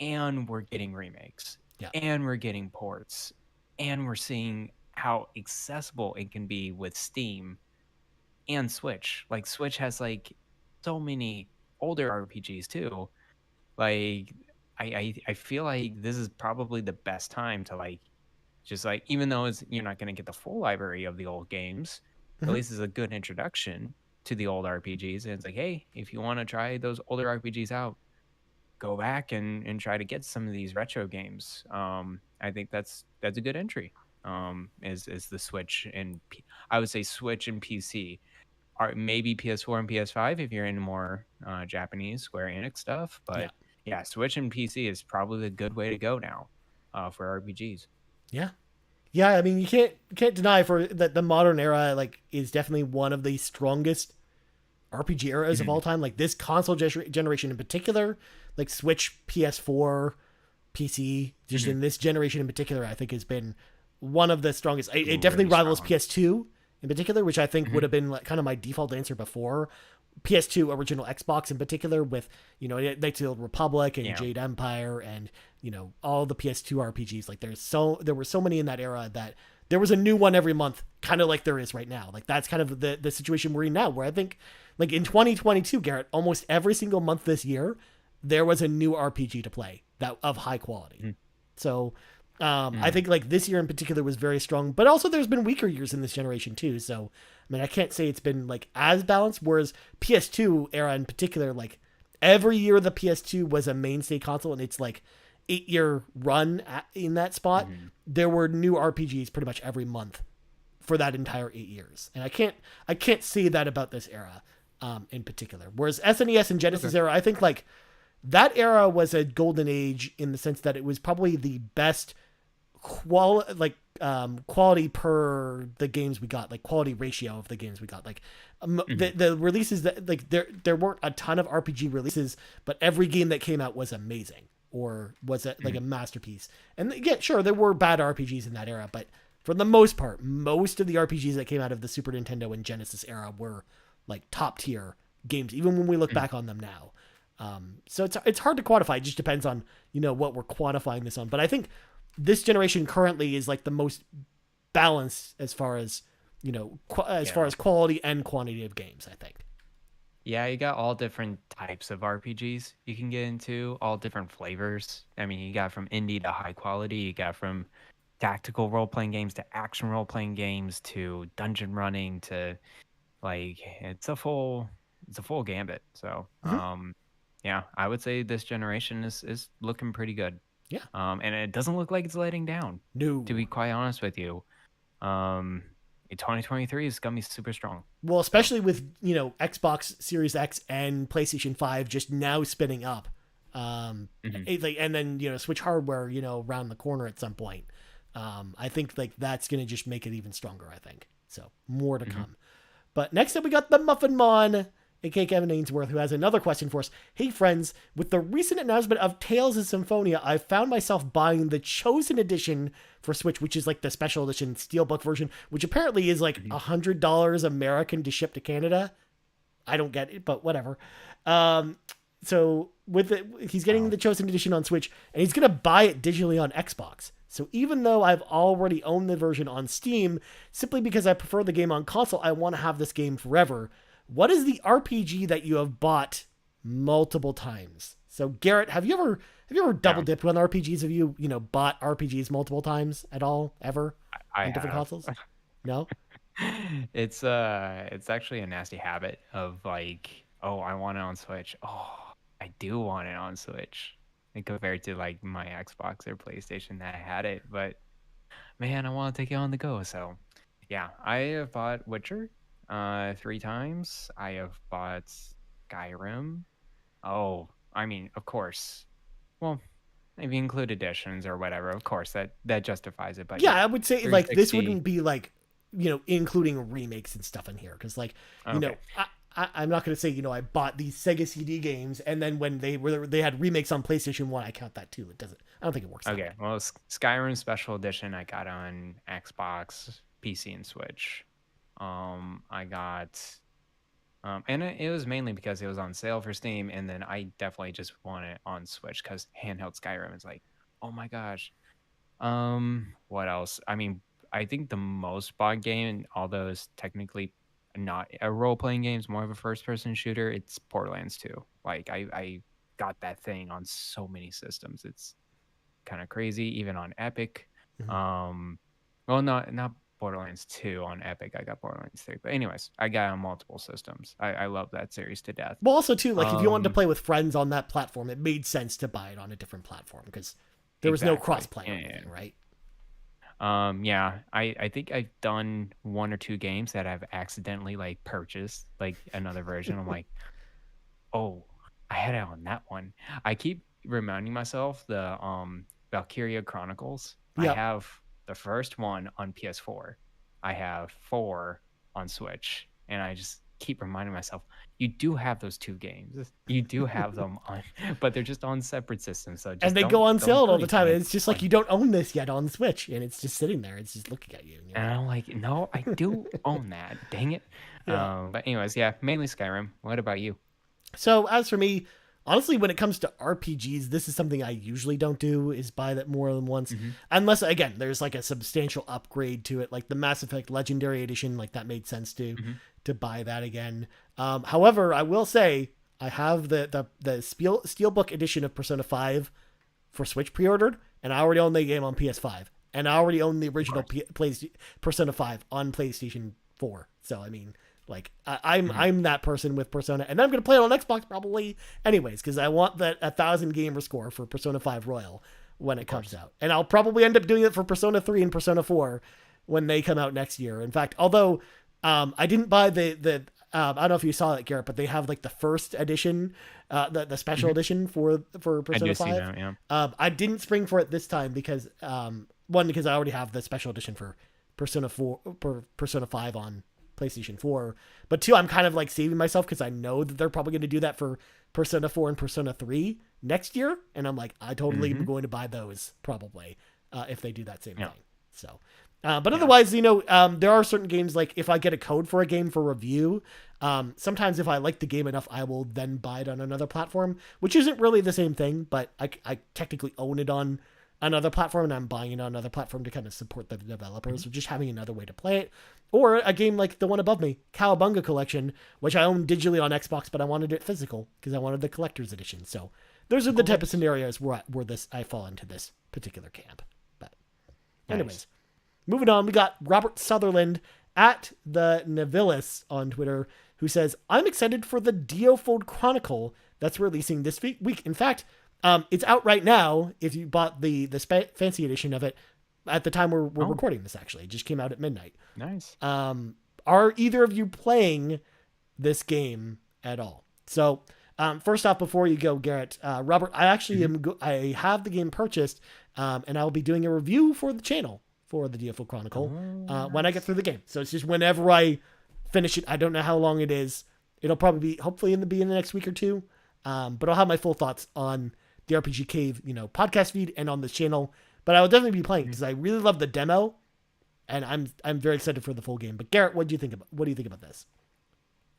and we're getting remakes, yeah, and we're getting ports, and we're seeing how accessible it can be with Steam and Switch. Like Switch has like so many older RPGs too. Like I feel like this is probably the best time to like just like, even though you're not gonna get the full library of the old games, at hmm least it's a good introduction to the old RPGs. And it's like, hey, if you want to try those older RPGs out, go back and try to get some of these retro games. I think that's a good entry. Is the Switch and I would say Switch and PC, or maybe PS4 and PS5 if you're into more Japanese Square Enix stuff. yeah, But yeah, Switch and PC is probably the good way to go now for RPGs. yeah. Yeah, I mean, you can't deny for that the modern era like is definitely one of the strongest RPG eras of all Mhm. time. Like this console generation in particular, like Switch, PS4, PC, just Mhm. in this generation in particular, I think has been one of the strongest. It definitely Really rivals strong. PS2 in particular, which I think would Mhm. have been like kind of my default answer before. PS2 original Xbox in particular, with Knights of the Old Republic and Yeah. Jade Empire and all the PS2 RPGs. Like there were so many in that era that there was a new one every month, kind of like there is right now. Like that's kind of the situation we're in now, where I think like in 2022, Garrett, almost every single month this year, there was a new RPG to play that of high quality. Mhm. So I Mhm. think like this year in particular was very strong, but also there's been weaker years in this generation too. So I mean, I can't say it's been like as balanced. Whereas PS2 era in particular, like every year the PS2 was a mainstay console, and it's like 8-year run in that spot. Mhm. There were new RPGs pretty much every month for that entire 8 years, and I can't say that about this era in particular. Whereas SNES and Okay. Genesis era, I think like that era was a golden age in the sense that it was probably the best quality per the games we got, like quality ratio of the games we got. Like Mhm. the releases that like there weren't a ton of RPG releases, but every game that came out was amazing or was like a Mhm. masterpiece. And yeah, sure, there were bad RPGs in that era, but for the most part, most of the RPGs that came out of the Super Nintendo and Genesis era were like top tier games, even when we look Mhm. back on them now. So it's hard to quantify. It just depends on what we're quantifying this on. But I think this generation currently is like the most balanced as far as as far Yeah. as quality and quantity of games. I think. Yeah, you got all different types of RPGs you can get into, all different flavors. I mean, you got from indie to high quality, you got from tactical role playing games to action role playing games to dungeon running to like it's a full gambit. So, Mhm. yeah, I would say this generation is looking pretty good. Yeah. And it doesn't look like it's letting down, to No. be quite honest with you. Um, 2023 is gonna be super strong. Well, So, especially with Xbox Series X and PlayStation 5 just now spinning up, mhm. and then Switch hardware around the corner at some point. I think like that's gonna just make it even stronger. I think so. More to Mhm. come. But next up, we got the Muffin Mon, aka Kevin Ainsworth, who has another question for us. Hey, friends, with the recent announcement of Tales of Symphonia, I found myself buying the Chosen Edition for Switch, which is like the special edition Steelbook version, which apparently is like Mhm. $100 American to ship to Canada. I don't get it, but whatever. Um, so with it, he's getting Wow. the Chosen Edition on Switch, and he's gonna buy it digitally on Xbox. So even though I've already owned the version on Steam, simply because I prefer the game on console, I want to have this game forever. What is the RPG that you have bought multiple times? So Garrett, have you ever double Yeah, dipped on RPGs? Have you bought RPGs multiple times at all ever I on different have. consoles? No. It's actually a nasty habit of like, oh, I want it on Switch. Oh, I do want it on Switch. And compared to like my Xbox or PlayStation that had it, but man, I want to take it on the go. So, yeah, I have bought Witcher 3 times. I have bought Skyrim. Oh, I mean, of course. Well, if you include editions or whatever, of course that justifies it. But Yeah, yeah, I would say like this 360. wouldn't be like including remakes and stuff in here because like Okay. I'm not going to say I bought these Sega CD games and then when they had remakes on PlayStation 1 I count that too. It doesn't. I don't think it works that Okay. way. Well, Skyrim Special Edition I got on Xbox, PC, and Switch. I got and it was mainly because it was on sale for Steam, and then I definitely just want it on Switch because handheld Skyrim is like, oh my gosh. What else? I mean, I think the most bought game, although it's technically not a role playing game, it's more of a first person shooter. It's Borderlands 2. Like I got that thing on so many systems. It's kind of crazy, even on Epic. Mm-hmm. Um, well, not Borderlands 2 on Epic. I got Borderlands 3, but anyways, I got it on multiple systems. I love that series to death. Well, also too, like if you wanted to Um, play with friends on that platform, it made sense to buy it on a different platform because there was no cross exactly. play or Yeah, yeah. anything, right? Yeah, I think I've done one or two games that I've accidentally like purchased like another version. I'm like, oh, I had it on that one. I keep reminding myself the Valkyria Chronicles. I Yep. have the first one on PS4. I have 4 on Switch, and I just keep reminding myself, you do have those two games. You do have them on, but they're just on separate systems. So And just they go on don't sale do all the time. anything And at it's this just like point. you don't own this yet on Switch, and it's just sitting there. It's just looking at you, and you're And like, I'm like, no, I do own that. Dang it. yeah. But anyways, yeah, mainly Skyrim. What about you? So as for me, honestly, when it comes to RPGs, this is something I usually don't do is buy that more than once, Hmm. unless again there's like a substantial upgrade to it, like the Mass Effect Legendary Edition. Like that made sense Hmm. to buy that again. However, I will say I have the Steelbook edition of Persona 5 for Switch pre-ordered, and I already own the game on PS5, and I already own the Of original course. Persona 5 on PlayStation 4. So I mean, like I'm Hmm. I'm that person with Persona, and I'm gonna play it on Xbox probably anyways because I want that 1,000 gamer score for Persona 5 Royal when Of it comes course. out, and I'll probably end up doing it for Persona 3 and Persona 4 when they come out next year. In fact, although I didn't buy the I don't know if you saw it, Garrett, but they have like the first edition, the special Hmm. edition for I Persona do see 5. that. Yeah. I didn't spring for it this time because one because I already have the special edition for Persona 5 on PlayStation 4, but two, I'm kind of like saving myself because I know that they're probably going to do that for Persona 4 and Persona 3 next year, and I'm like I totally am Hmm. going to buy those probably if they do that same Yeah. thing. So but Yeah. otherwise, there are certain games like if I get a code for a game for review, sometimes if I like the game enough, I will then buy it on another platform, which isn't really the same thing, but I technically own it on another platform and I'm buying it on another platform to kind of support the developers, Hmm. so just having another way to play it. Or a game like the one above me, Cowabunga Collection, which I own digitally on Xbox, but I wanted it physical because I wanted the collector's edition. So those are Of the type of course. scenarios where I fall into this particular camp. But Nice. anyways, moving on, we got Robert Sutherland at the Navilis on Twitter who says, I'm excited for the Diofold Chronicle that's releasing this week. In fact, it's out right now if you bought the fancy edition of it at the time we're Oh, recording this, actually. It just came out at midnight. nice. Are either of you playing this game at all? So, first off, before you go, Garrett, Robert, I actually Hmm. I have the game purchased, and I will be doing a review for the channel for the DFO Chronicle Oh, when I get nice. through the game. So it's just whenever I finish it. I don't know how long it is. It'll probably be hopefully in the next week or two. But I'll have my full thoughts on the RPG Cave, podcast feed and on this channel. But I will definitely be playing Mhm. because I really love the demo, and I'm very excited for the full game. But Garrett, what do you think about this?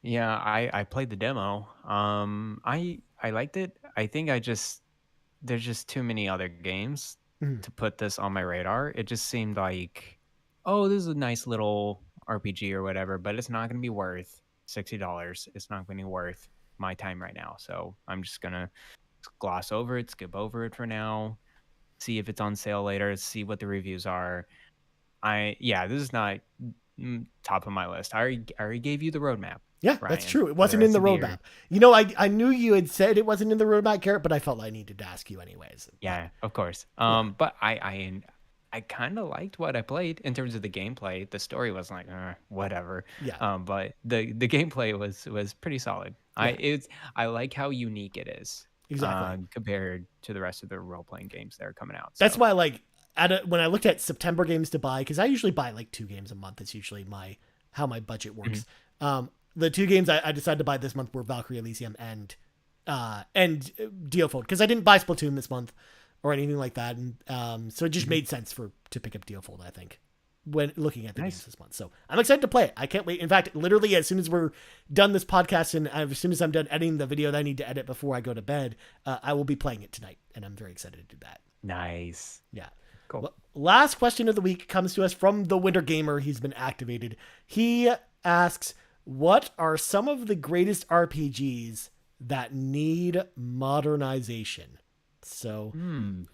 Yeah, I played the demo. I liked it. I think there's just too many other games to put this on my radar. It just seemed like, oh, this is a nice little RPG or whatever, but it's not going to be worth $60. It's not going to be worth my time right now. So I'm just going to gloss over it, skip over it for now, see if it's on sale later, see what the reviews are. This is not top of my list. I already gave you the roadmap. Yeah, Ryan, that's true. It for the wasn't in rest the of the year. roadmap. You know, I knew you had said it wasn't in the roadmap, Garrett, but I felt I needed to ask you anyways. Yeah, of course. Yeah. But I kind of liked what I played in terms of the gameplay. The story was like, whatever. Yeah. But the gameplay was pretty solid. Yeah. I like how unique it is. Exactly. Compared to the rest of the role playing games that are coming out. That's So. why, like, when I looked at September games to buy, because I usually buy like 2 games a month. It's usually how my budget works. The 2 games I decided to buy this month were Valkyrie Elysium and Geofold, because I didn't buy Splatoon this month or anything like that, and so it just made sense to pick up Geofold, I think, when looking at the games this month. So I'm excited to play it. I can't wait. In fact, literally as soon as we're done this podcast and as soon as I'm done editing the video that I need to edit before I go to bed, I will be playing it tonight, and I'm very excited to do that. Nice. Yeah. Cool. Well, last question of the week comes to us from the Winter Gamer. He's been activated. He asks, what are some of the greatest RPGs that need modernization? So,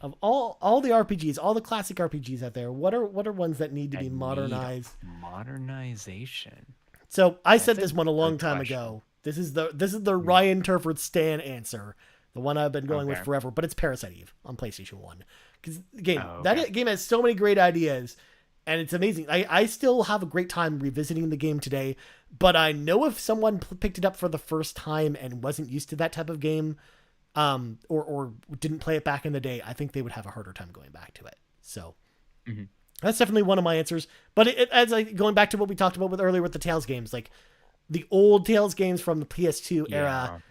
of all the RPGs, all the classic RPGs out there, what are ones that need to be modernized? Modernization. So I said this one a long time ago. This is the Ryan Turford Stan answer, the one I've been going with forever. But it's Parasite Eve on PlayStation 1, because that game has so many great ideas, and it's amazing. I still have a great time revisiting the game today. But I know if someone picked it up for the first time and wasn't used to that type of game, or didn't play it back in the day, I think they would have a harder time going back to it. So that's definitely one of my answers. But going back to what we talked about earlier with the Tales games, like the old Tales games from the PS2 era,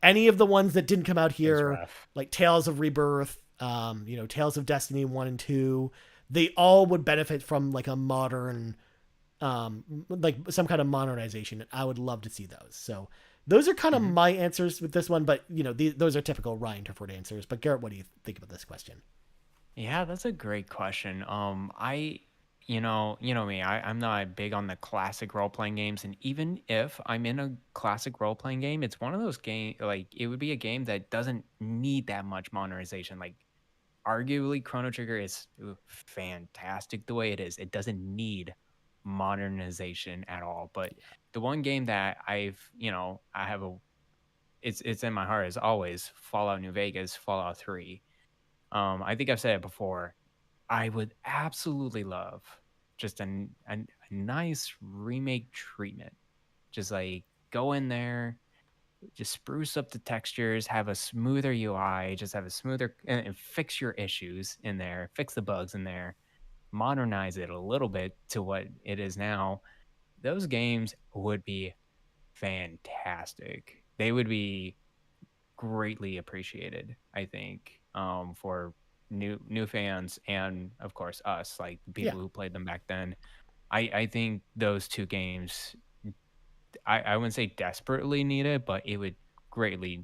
any of the ones that didn't come out here, like Tales of Rebirth, Tales of Destiny 1 and 2, they all would benefit from like a modern, like some kind of modernization. And I would love to see those. So those are kind of my answers with this one, but those are typical Ryan Turford answers. But Garrett, what do you think about this question? Yeah, that's a great question. You know me, I'm not big on the classic role playing games, and even if I'm in a classic role playing game, it's one of those games, like it would be a game that doesn't need that much modernization. Like arguably Chrono Trigger is fantastic the way it is. It doesn't need modernization at all. But the one game that I have it's in my heart as always, Fallout New Vegas, Fallout 3. I think I've said it before. I would absolutely love just a nice remake treatment. Just like go in there, just spruce up the textures, have a smoother UI, just have a smoother and fix your issues in there, fix the bugs in there, modernize it a little bit to what it is now. Those games would be fantastic. They would be greatly appreciated, I think, for new fans and of course us, like the people who played them back then. I think those 2 games, I wouldn't say desperately need it, but it would greatly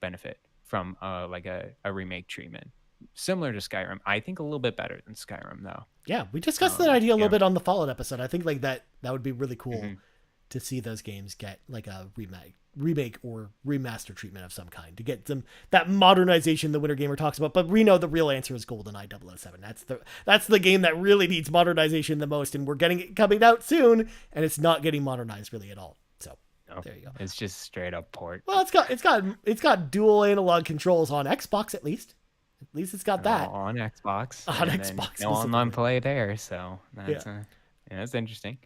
benefit from like a remake treatment similar to Skyrim. I think a little bit better than Skyrim though. Yeah, we discussed that idea a little bit on the Fallout episode. I think like that would be really cool to see those games get like a remake or remaster treatment of some kind, to get them that modernization the Winter Gamer talks about. But we know the real answer is GoldenEye 007. That's the game that really needs modernization the most, and we're getting it coming out soon, and it's not getting modernized really at all. So there you go. It's just straight up port. Well, it's got dual analog controls on Xbox at least. At least it's got that on Xbox. On Xbox, no online play there, so that's interesting.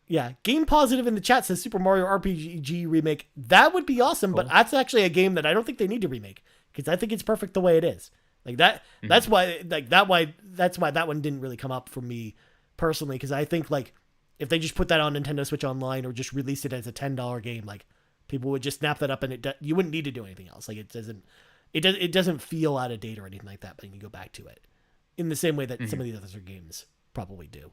Yeah, Game Positive in the chat says Super Mario RPG remake. That would be awesome, but that's actually a game that I don't think they need to remake, because I think it's perfect the way it is. Like that. That's why that one didn't really come up for me personally, because I think like if they just put that on Nintendo Switch Online or just released it as a $10 game, like people would just snap that up, and you wouldn't need to do anything else. Like it doesn't feel out of date or anything like that, but you can go back to it in the same way that some of these other games probably do.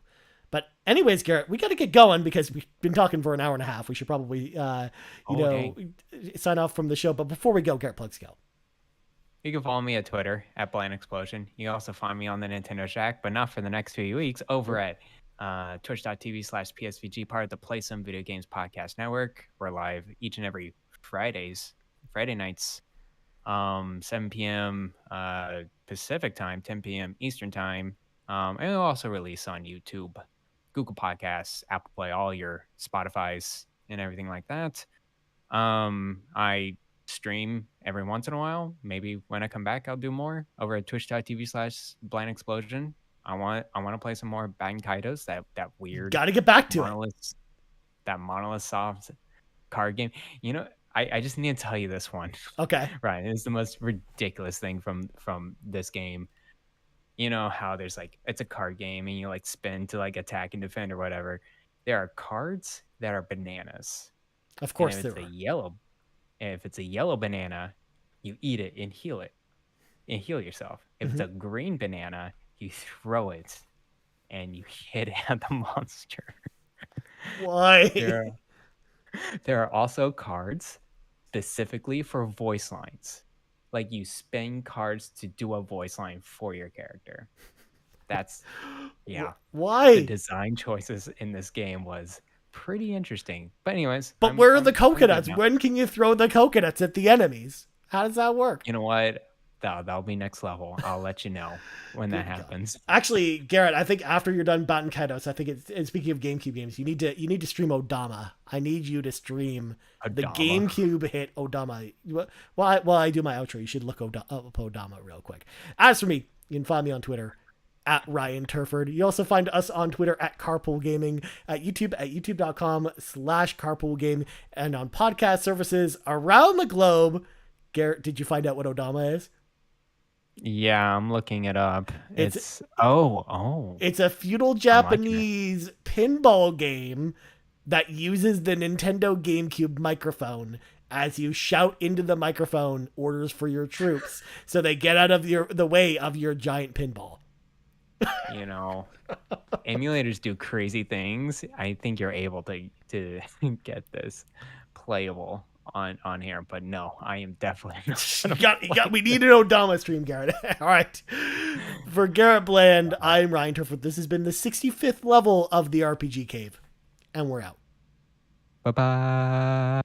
But anyways, Garrett, we got to get going because we've been talking for an hour and a half. We should probably, sign off from the show. But before we go, Garrett, plugs go. You can follow me at Twitter at Blind Explosion. You can also find me on the Nintendo Shack, but not for the next few weeks, over at twitch.tv/PSVG, part of the Play Some Video Games Podcast Network. We're live each and every Friday nights, 7 p.m. Pacific time, 10 p.m. Eastern time. And we'll also release on YouTube, Google Podcasts, Apple Play, all your Spotify's and everything like that. I stream every once in a while. Maybe when I come back, I'll do more over at twitch.tv/Blind Explosion. I want to play some more Batten Kaitos, that weird Got to get back to monolith, that monolith soft card game. You know, I just need to tell you this one. Okay. Right, it's the most ridiculous thing from this game. You know how there's like, it's a card game and you like spin to like attack and defend or whatever. There are cards that are bananas. Of course and there if are. if it's a yellow banana, you eat it and heal yourself. If it's a green banana, you throw it and you hit it at the monster. Why? There are also cards specifically for voice lines. Like you spend cards to do a voice line for your character. That's Why? The design choices in this game was pretty interesting. But anyways, but where are the coconuts? When can you throw the coconuts at the enemies? How does that work? You know what? That'll be next level. I'll let you know when that happens. Actually, Garrett, I think after you're done Batten Kaitos, I think it's speaking of GameCube games, you need to stream Odama. I need you to stream the GameCube hit Odama. While I do my outro, you should look up Odama real quick. As for me, you can find me on Twitter at Ryan Turford. You also find us on Twitter at Carpool Gaming, at YouTube at youtube.com/Carpool Game, and on podcast services around the globe. Garrett, did you find out what Odama is? Yeah, I'm looking it up. It's a feudal Japanese pinball game that uses the Nintendo GameCube microphone as you shout into the microphone orders for your troops so they get out of the way of your giant pinball. You know, emulators do crazy things. I think you're able to get this playable on here, but no, I am definitely not. We need an Odama stream, Garrett. All right. For Garrett Bland, I'm Ryan Turford. This has been the 65th level of the RPG Cave, and we're out. Bye-bye.